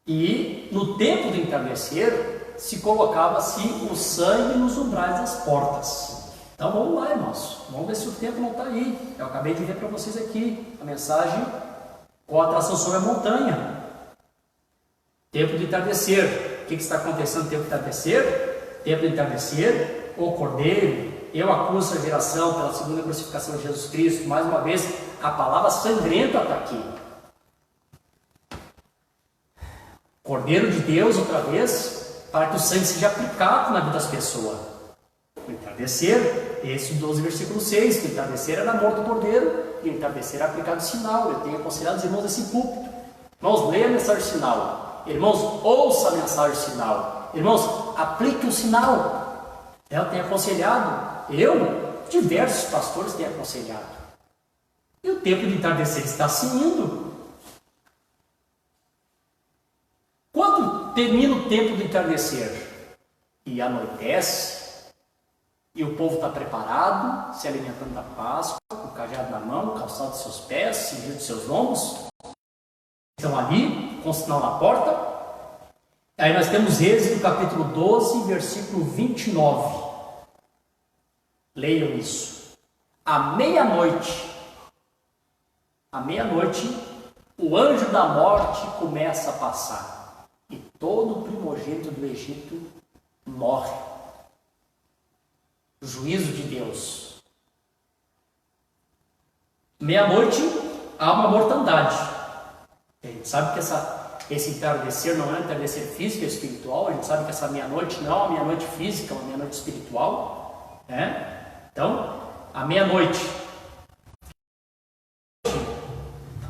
e no tempo do entardecer se colocava-se o sangue nos umbrais das portas. Então vamos lá, irmãos. Vamos ver se o tempo não está aí. Eu acabei de ver para vocês aqui a mensagem com a atração sobre a montanha. Tempo de entardecer. O que está acontecendo no tempo de entardecer? Tempo de entardecer, o Cordeiro. Eu acuso a geração pela segunda crucificação de Jesus Cristo. Mais uma vez, a palavra sangrenta está aqui. Cordeiro de Deus, outra vez, para que o sangue seja aplicado na vida das pessoas. O entardecer, esse 12 versículo 6, que o entardecer era a morte do Cordeiro, e o entardecer era aplicado o sinal. Eu tenho aconselhado os irmãos desse púlpito. Irmãos, leia a mensagem sinal. Irmãos, ouça a mensagem sinal. Irmãos, aplique o sinal. Eu tenho aconselhado, diversos pastores têm aconselhado. E o tempo de entardecer está se indo. Quando termina o tempo de entardecer e anoitece, e o povo está preparado, se alimentando da Páscoa, com o cajado na mão, o calçado de seus pés, cingido de seus lombos, estão ali, com o sinal na porta. Aí nós temos Êxodo capítulo 12, versículo 29. Leiam isso. À meia-noite, o anjo da morte começa a passar, e todo primogênito do Egito morre. O juízo de Deus. Meia-noite há uma mortandade. A gente sabe que esse entardecer não é um entardecer físico, é espiritual. A gente sabe que essa meia-noite não é uma meia-noite física, é uma meia-noite espiritual. Então, a meia-noite.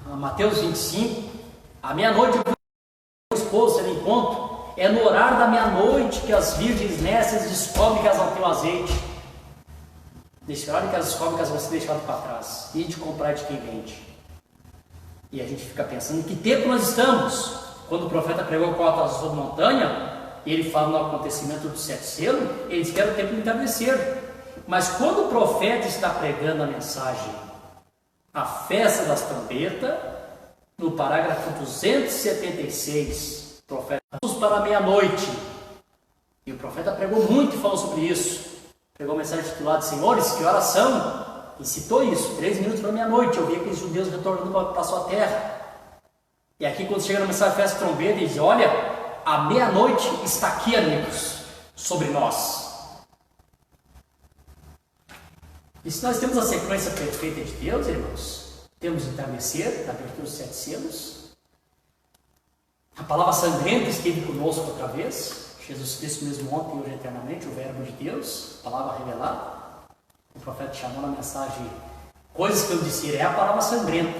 Mateus 25, a meia-noite o esposo será em ponto. É no horário da meia-noite que as virgens nécias descobrem que elas não têm o azeite. Nesse horário que elas descobrem que elas vão ser deixadas para trás. E de comprar de quem vende. E a gente fica pensando em que tempo nós estamos. Quando o profeta pregou com a alta sobre a montanha, ele fala no acontecimento do 7 selo, ele diz que era o tempo de entardecer. Mas quando o profeta está pregando a mensagem, a festa das trombetas, no parágrafo 276, o profeta para a meia-noite. E o profeta pregou muito e falou sobre isso. Pregou uma mensagem titulada Senhores, que horas são? E citou isso, 3 minutos para meia-noite. Eu vi aqueles judeus retornando para a sua terra. E aqui quando chega na mensagem da festa da trombeta, ele diz, olha, a meia-noite está aqui, amigos, sobre nós. E se nós temos a sequência perfeita de Deus, irmãos, temos o entardecer, a abertura dos 7 selos, a palavra sangrenta esteve conosco outra vez, Jesus Cristo mesmo ontem e hoje eternamente, o verbo de Deus, a palavra revelada. O profeta chamou na mensagem coisas que eu disse, é a palavra sangrenta,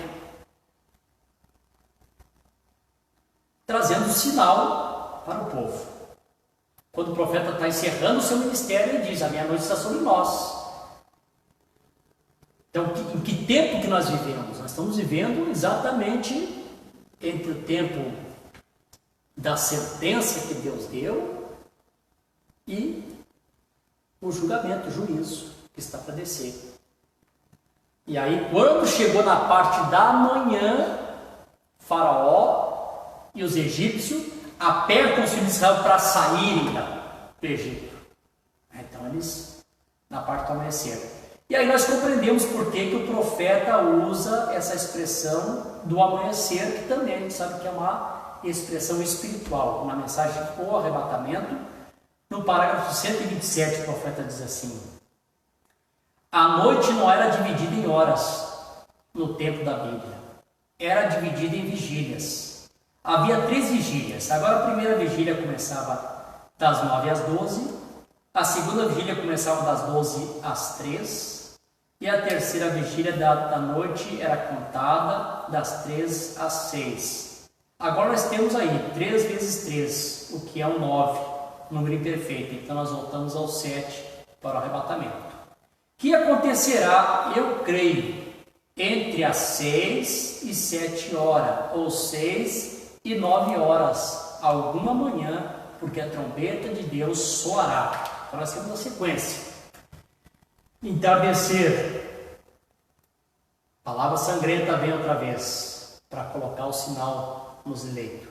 trazendo sinal para o povo. Quando o profeta está encerrando o seu ministério, ele diz, a meia-noite está sobre nós. Então, em que tempo que nós vivemos? Nós estamos vivendo exatamente entre o tempo da sentença que Deus deu e o julgamento, o juízo que está para descer. E aí, quando chegou na parte da manhã, Faraó e os egípcios apertam os filhos de Israel para saírem do Egito. Então, eles, na parte do amanhecer. E aí nós compreendemos por que o profeta usa essa expressão do amanhecer, que também a gente sabe que é uma expressão espiritual. Na mensagem O Arrebatamento, no parágrafo 127, o profeta diz assim: a noite não era dividida em horas no tempo da Bíblia, era dividida em vigílias. Havia 3 vigílias. Agora a primeira vigília começava das 9 às 12, a segunda vigília começava das 12 às 3, e a terceira vigília da noite era contada das 3 às 6. Agora nós temos aí 3 vezes 3, o que é um 9, número imperfeito. Então nós voltamos ao 7 para o arrebatamento. O que acontecerá, eu creio, entre as 6 e 7 horas, ou 6 e 9 horas, alguma manhã, porque a trombeta de Deus soará. Então nós temos a sequência. Entardecer. Palavra sangrenta vem outra vez, para colocar o sinal nos eleitos.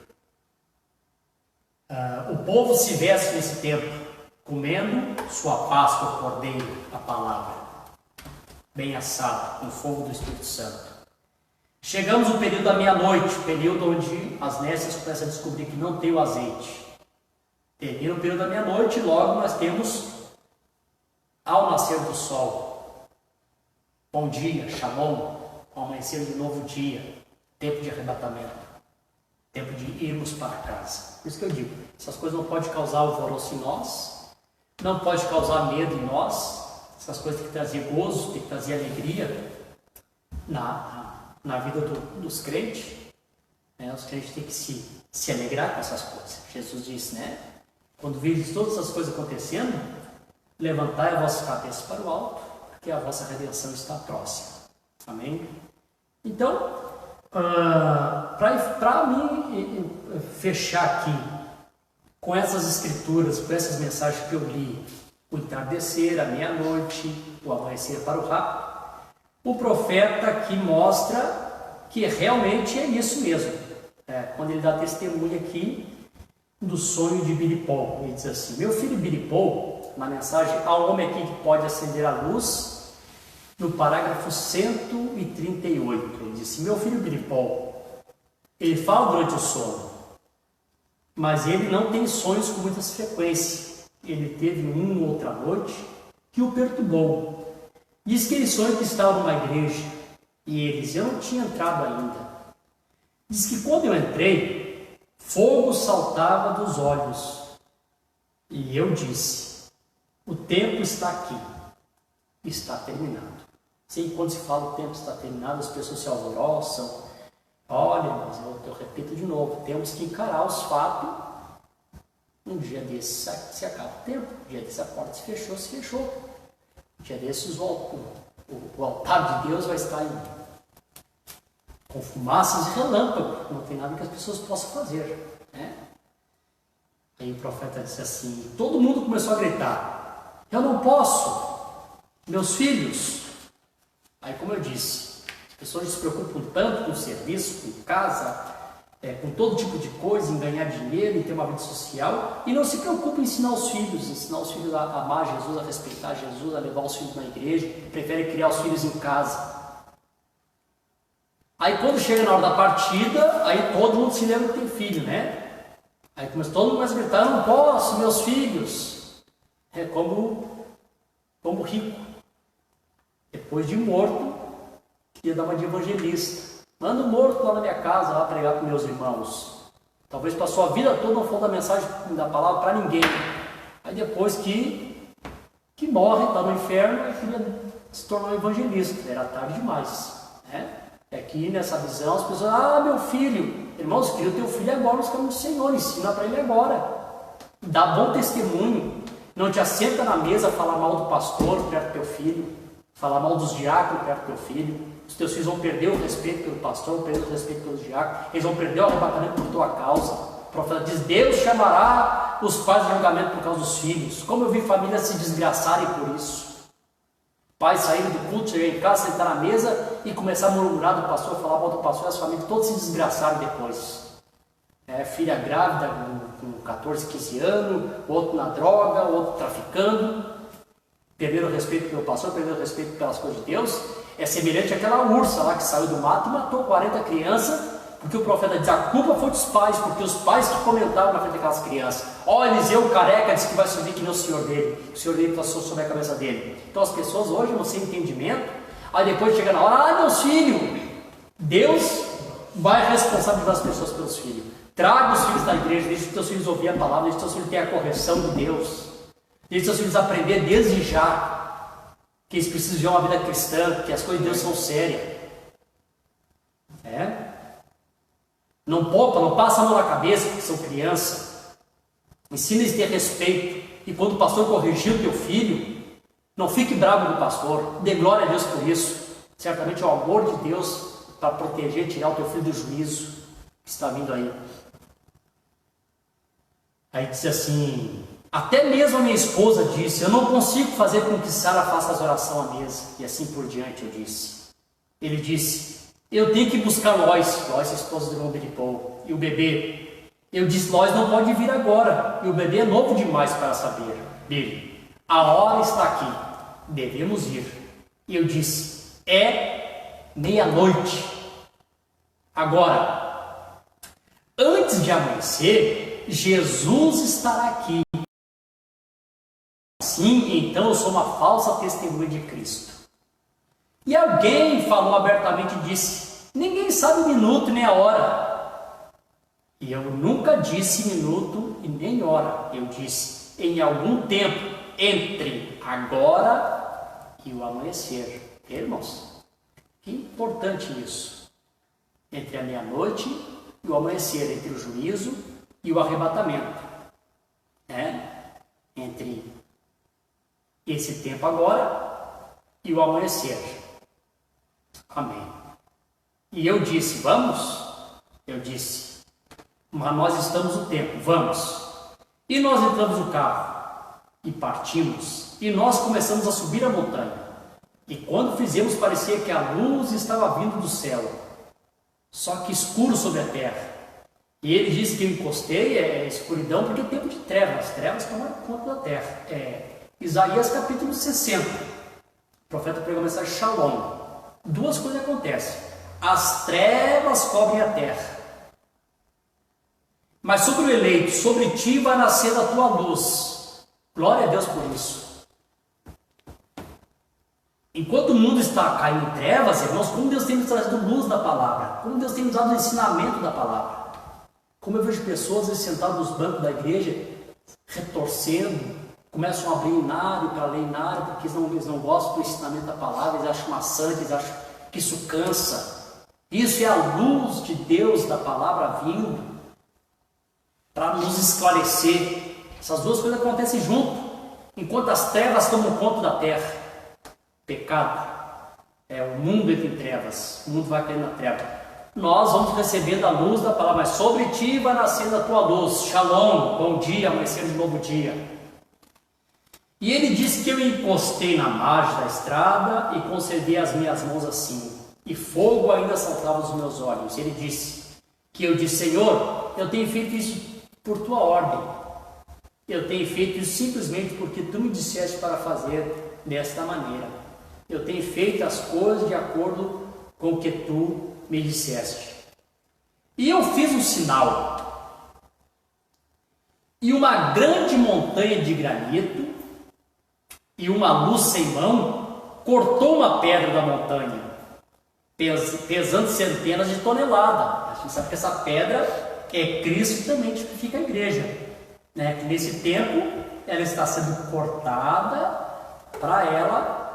O povo se veste nesse tempo, comendo sua Páscoa, cordeiro, a palavra, bem assado, no fogo do Espírito Santo. Chegamos no período da meia-noite, período onde as nécias começam a descobrir que não tem o azeite. Termina o período da meia-noite e logo nós temos, ao nascer do sol, bom dia, shalom, ao amanhecer de novo dia, tempo de arrebatamento, tempo de irmos para casa. Por isso que eu digo, essas coisas não podem causar alvoroço em nós, não pode causar medo em nós, essas coisas têm que trazer gozo, têm que trazer alegria na vida dos crentes, né? Os crentes têm que se alegrar com essas coisas. Jesus disse, né? Quando virdes todas essas coisas acontecendo, levantai a vossa cabeça para o alto, porque a vossa redenção está próxima. Amém? Então, para mim fechar aqui com essas escrituras, com essas mensagens que eu li, o entardecer, a meia-noite, o amanhecer para o rápido, o profeta aqui mostra que realmente é isso mesmo. Quando ele dá testemunho aqui do sonho de Biripol, ele diz assim: meu filho Biripol, na mensagem ao homem aqui que pode acender a luz, no parágrafo 138, ele disse: meu filho Biripol, ele fala durante o sono, mas ele não tem sonhos com muita frequência. Ele teve uma outra noite que o perturbou. Diz que ele sonhou que estava numa igreja e eles, eu não tinha entrado ainda. Diz que quando eu entrei, fogo saltava dos olhos. E eu disse: o tempo está aqui, está terminado. Sei que quando se fala o tempo está terminado, as pessoas se alvoroçam. Olha, mas eu repito de novo, temos que encarar os fatos. Um dia desses se acaba o tempo, um dia desses a porta se fechou. Um dia desses o altar de Deus vai estar com fumaças e relâmpagos, não tem nada que as pessoas possam fazer, né? Aí o profeta disse assim, todo mundo começou a gritar: eu não posso, meus filhos. Aí, como eu disse, as pessoas se preocupam tanto com o serviço, com casa, com todo tipo de coisa, em ganhar dinheiro, em ter uma vida social, e não se preocupam em ensinar os filhos a amar Jesus, a respeitar Jesus, a levar os filhos na igreja, prefere criar os filhos em casa. Aí quando chega na hora da partida, aí todo mundo se lembra que tem filho, né? Aí todo mundo começa a gritar: eu não posso, meus filhos. É como rico, depois de morto, queria dar uma de evangelista. Manda um morto lá na minha casa, lá pregar para meus irmãos. Talvez passou a vida toda não falando a mensagem da palavra para ninguém. Aí depois que morre, está no inferno, queria se tornar um evangelista. Era tarde demais, né? E aqui nessa visão as pessoas: ah, meu filho, irmãos, cria o teu filho agora nos caminhos do Senhor, ensina para ele agora. Dá bom testemunho. Não te assenta na mesa falar mal do pastor perto do teu filho, falar mal dos diáconos perto do teu filho. Os teus filhos vão perder o respeito pelo pastor, vão perder o respeito pelos diáconos, eles vão perder o arrebatamento por tua causa. O profeta diz: Deus chamará os pais de julgamento por causa dos filhos. Como eu vi famílias se desgraçarem por isso. Pais saírem do culto, chegar em casa, sentar na mesa e começar a murmurar do pastor, falar mal do pastor, e as famílias todas se desgraçaram depois. Filha grávida com 14, 15 anos, outro na droga, outro traficando, perderam o respeito pelo pastor, perderam o respeito pelas coisas de Deus. É semelhante àquela ursa lá que saiu do mato e matou 40 crianças, porque o profeta diz: a culpa foi dos pais, porque os pais que comentavam na frente daquelas crianças. Eliseu careca disse que vai subir que nem o senhor dele, o senhor dele passou sobre a cabeça dele. Então as pessoas hoje não sem entendimento, aí depois chega na hora: meus filhos, Deus vai responsabilizar as pessoas pelos filhos. Traga os filhos da igreja, deixe os teus filhos ouvir a palavra, deixe os teus filhos ter a correção de Deus, deixe os teus filhos aprender desde já que eles precisam de uma vida cristã, que as coisas de Deus são sérias. Não poupa, não passa a mão na cabeça, porque são crianças. Ensina eles a ter respeito. E quando o pastor corrigir o teu filho, não fique bravo do pastor, dê glória a Deus por isso. Certamente é o amor de Deus para proteger e tirar o teu filho do juízo que está vindo aí. Aí diz assim: até mesmo a minha esposa disse: eu não consigo fazer com que Sara faça as orações à mesa. E assim por diante eu disse. Ele disse: eu tenho que buscar Lois, a esposa do irmão Biripol, e o bebê. Eu disse, nós não pode vir agora, e o bebê é novo demais para saber dele. A hora está aqui, devemos ir. E eu disse, é meia-noite. Agora, antes de amanhecer, Jesus estará aqui. Sim, então eu sou uma falsa testemunha de Cristo. E alguém falou abertamente e disse, ninguém sabe o minuto nem a hora. E eu nunca disse minuto e nem hora. Eu disse, em algum tempo, entre agora e o amanhecer. Irmãos, que importante isso. Entre a meia-noite e o amanhecer, entre o juízo e o arrebatamento. Entre esse tempo agora e o amanhecer. Amém. E eu disse, vamos? Eu disse, mas nós estamos no tempo, vamos. E nós entramos no carro e partimos. E nós começamos a subir a montanha. E quando fizemos, parecia que a luz estava vindo do céu, só que escuro sobre a terra. E ele disse que eu encostei, escuridão, porque é tempo de trevas. As trevas tomaram conta da terra. Isaías capítulo 60. O profeta pregou a mensagem Shalom. Duas coisas acontecem. As trevas cobrem a terra. Mas sobre o eleito, sobre ti vai nascer a tua luz. Glória a Deus por isso. Enquanto o mundo está caindo em trevas, irmãos, como Deus tem nos trazido luz da palavra. Como Deus tem nos dado o ensinamento da palavra. Como eu vejo pessoas sentadas nos bancos da igreja, retorcendo, começam a abrir inário para ler inário, porque eles não gostam do ensinamento da palavra, eles acham maçante, eles acham que isso cansa. Isso é a luz de Deus da palavra vindo para nos esclarecer. Essas duas coisas acontecem junto, enquanto as trevas tomam conta da terra. Pecado, o mundo entra em trevas, o mundo vai cair na treva. Nós vamos recebendo a luz da palavra, mas sobre ti vai nascendo a tua luz. Shalom, bom dia, amanhecendo de novo dia. E ele disse que eu encostei na margem da estrada e conservei as minhas mãos assim, e fogo ainda saltava os meus olhos. Ele disse que eu disse, Senhor, eu tenho feito isso por tua ordem. Eu tenho feito isso simplesmente porque tu me disseste para fazer desta maneira. Eu tenho feito as coisas de acordo com o que tu me disseste. E eu fiz um sinal. E uma grande montanha de granito e uma luz sem mão cortou uma pedra da montanha, pesando centenas de toneladas. A gente sabe que essa pedra é Cristo, também tipifica a igreja, que nesse tempo ela está sendo cortada para ela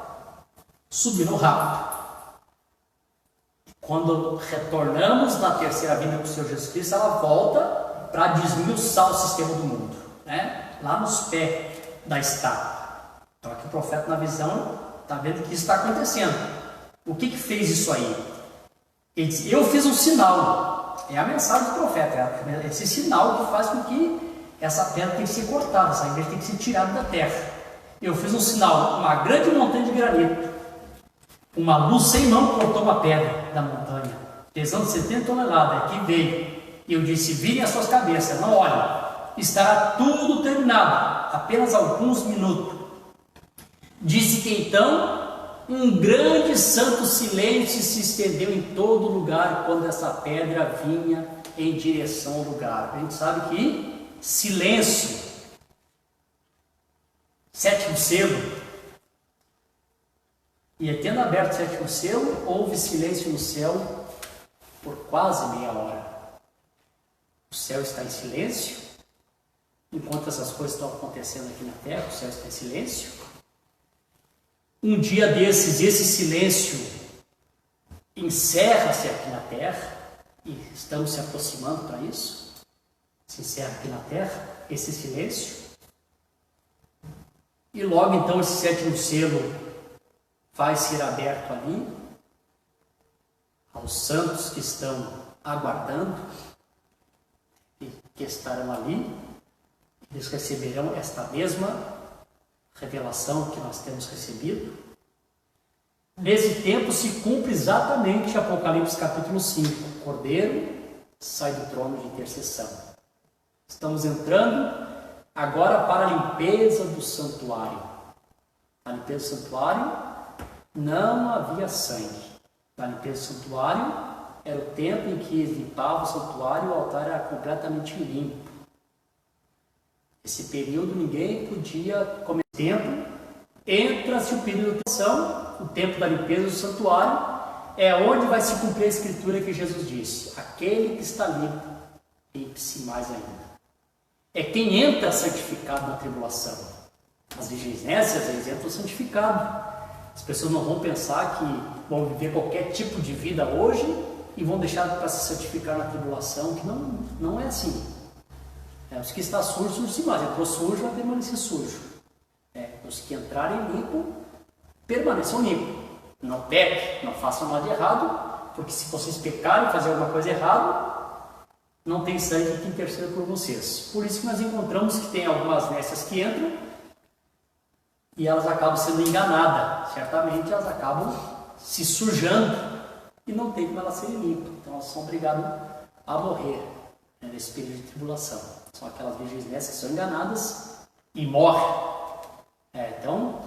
subir no rapto. Quando retornamos na terceira vinda com o Senhor Jesus Cristo, ela volta para desmiuçar o sistema do mundo, lá nos pés da estátua. Então aqui o profeta na visão está vendo que isso está acontecendo. O que fez isso aí? Ele disse, eu fiz um sinal. É a mensagem do profeta, é esse sinal que faz com que essa pedra tem que ser cortada, essa igreja tem que ser tirada da terra. Eu fiz um sinal, uma grande montanha de granito, uma luz sem mão cortou uma pedra da montanha, pesando 70 toneladas, aqui veio, e eu disse, virem as suas cabeças, não olhem, estará tudo terminado, apenas alguns minutos. Disse que então, um grande santo silêncio se estendeu em todo lugar, quando essa pedra vinha em direção ao lugar. A gente sabe que silêncio, sétimo selo, e tendo aberto o sétimo selo, houve silêncio no céu por quase meia hora. O céu está em silêncio, enquanto essas coisas estão acontecendo aqui na terra, o céu está em silêncio. Um dia desses, esse silêncio encerra-se aqui na terra, e estamos se aproximando para isso. Se encerra aqui na terra, esse silêncio. E logo então esse sétimo selo vai ser aberto ali aos santos que estão aguardando e que estarão ali. Eles receberão esta mesma revelação que nós temos recebido. Nesse tempo se cumpre exatamente Apocalipse capítulo 5. O Cordeiro sai do trono de intercessão. Estamos entrando agora para a limpeza do santuário. Na limpeza do santuário não havia sangue. Na limpeza do santuário era o tempo em que limpava o santuário e o altar era completamente limpo. Esse período ninguém podia comer tempo. Entra-se o período de ação, o tempo da limpeza do santuário, é onde vai se cumprir a escritura que Jesus disse: aquele que está limpo, limpe-se mais ainda. É quem entra santificado na tribulação. As virgens nécias, eles entram santificados. As pessoas não vão pensar que vão viver qualquer tipo de vida hoje e vão deixar para se santificar na tribulação, que não é assim. Os que estão sujos, sujos mais. Entrou sujo, vai permanecer sujo. Os que entrarem limpo, permaneçam limpos. Não pequem, não façam nada de errado, porque se vocês pecarem e fazer alguma coisa errada, não tem sangue que interceda por vocês. Por isso que nós encontramos que tem algumas nécias que entram e elas acabam sendo enganadas. Certamente elas acabam se sujando e não tem como elas serem limpas. Então elas são obrigadas a morrer nesse período de tribulação. São aquelas virgens nécias que são enganadas e morrem. Então,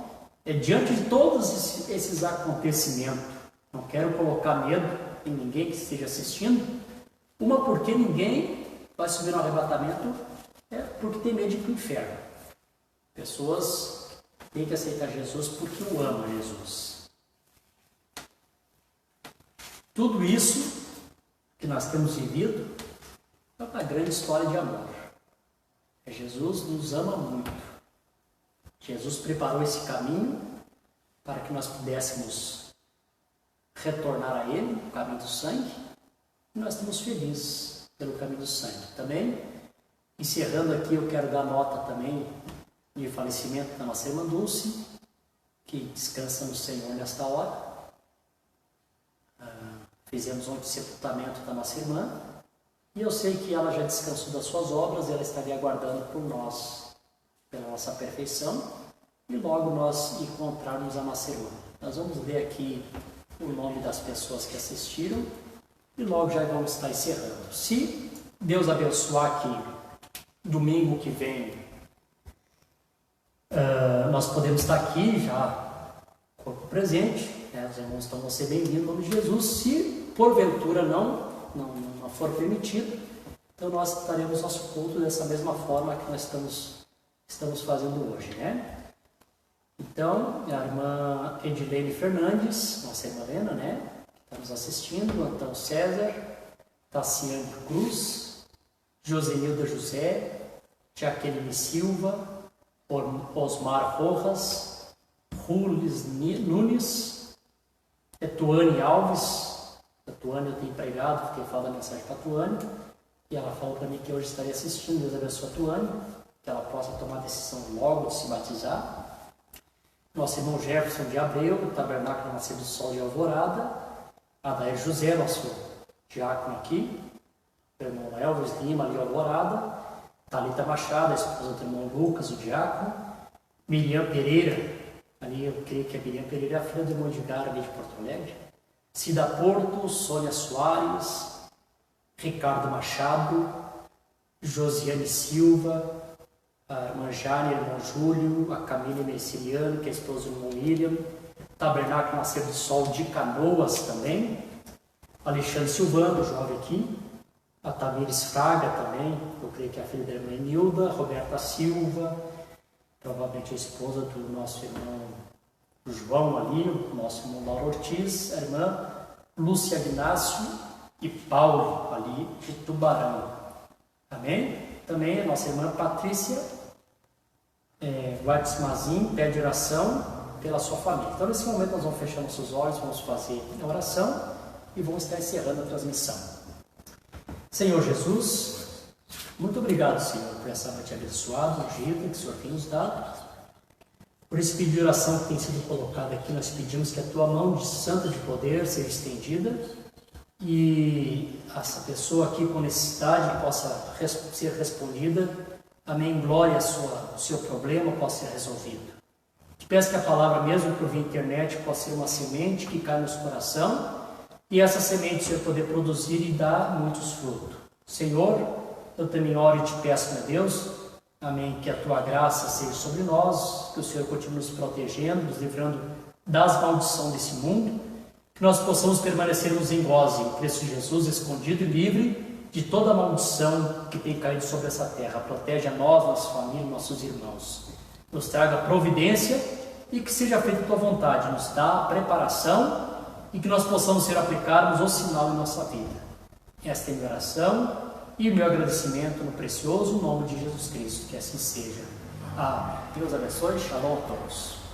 diante de todos esses acontecimentos, não quero colocar medo em ninguém que esteja assistindo, porque ninguém vai subir no arrebatamento porque tem medo de ir para o inferno. Pessoas têm que aceitar Jesus porque o amam Jesus. Tudo isso que nós temos vivido é uma grande história de amor. Jesus nos ama muito. Jesus preparou esse caminho para que nós pudéssemos retornar a Ele, o caminho do sangue, e nós estamos felizes pelo caminho do sangue. Também, encerrando aqui, eu quero dar nota também de falecimento da nossa irmã Dulce, que descansa no Senhor nesta hora. Fizemos ontem o sepultamento da nossa irmã, e eu sei que ela já descansou das suas obras, ela estaria aguardando por nós, pela nossa perfeição, e logo nós encontrarmos a nossa irmã. Nós vamos ler aqui o nome das pessoas que assistiram e logo já vamos estar encerrando. Se Deus abençoar que domingo que vem nós podemos estar aqui já corpo presente, os irmãos estão vão ser bem-vindos em nome de Jesus. Se porventura não for permitido, então nós estaremos nosso culto dessa mesma forma que nós estamos fazendo hoje, Então, a irmã Edilene Fernandes, nossa irmã Helena, que está nos assistindo, Antão César, Tassiane Cruz, Josenilda José, Jaqueline Silva, Osmar Rojas, Rules Nunes, Tuane Alves. A Tuane eu tenho empregado, fiquei falando a mensagem para a Tuane, e ela falou para mim que hoje estaria assistindo. Deus abençoe a Tuane, que ela possa tomar a decisão logo de se batizar. Nosso irmão Jefferson de Abreu, do Tabernáculo Nascer do Sol de Alvorada, Adair José, nosso diácono aqui, o irmão Elvis Lima, ali Alvorada, Thalita Machado, a esposa do irmão Lucas, o diácono, Miriam Pereira, ali eu creio que a Miriam Pereira é a filha do irmão Edgar, ali de Porto Alegre, Cida Porto, Sônia Soares, Ricardo Machado, Josiane Silva, a irmã Jane, o irmão Júlio, a Camila Merciliano, que é a esposa do irmão William, Tabernáculo Nascer do Sol de Canoas também, Alexandre Silvano, jovem aqui, a Tamires Fraga também, eu creio que é a filha da irmã Nilda, Roberta Silva, provavelmente a esposa do nosso irmão João ali, o nosso irmão Lauro Ortiz, a irmã Lúcia Ignácio e Paulo ali de Tubarão. Amém? Também a nossa irmã Patrícia Guardes Mazin pede oração pela sua família. Então nesse momento nós vamos fechar nossos olhos, vamos fazer a oração e vamos estar encerrando a transmissão. Senhor Jesus, muito obrigado, Senhor, por essa noite abençoada, ungida que o Senhor tem nos dado. Por esse pedido de oração que tem sido colocado aqui, nós pedimos que a Tua mão de santa de poder seja estendida e essa pessoa aqui com necessidade possa ser respondida. Amém. Glória o seu problema possa ser resolvido. Te peço que a palavra mesmo por via internet possa ser uma semente que cai no nosso coração e essa semente, Senhor, poder produzir e dar muitos frutos. Senhor, eu também oro e te peço, meu Deus, amém, que a tua graça seja sobre nós, que o Senhor continue nos protegendo, nos livrando das maldições desse mundo, que nós possamos permanecermos em gozo em Cristo Jesus, escondido e livre de toda a maldição que tem caído sobre essa terra. Protege a nós, nossa família, nossos irmãos. Nos traga providência e que seja feita a tua vontade. Nos dá preparação e que nós possamos ser aplicados o sinal em nossa vida. Esta é a minha oração e o meu agradecimento no precioso nome de Jesus Cristo. Que assim seja. Amém. Deus abençoe. Shalom a todos.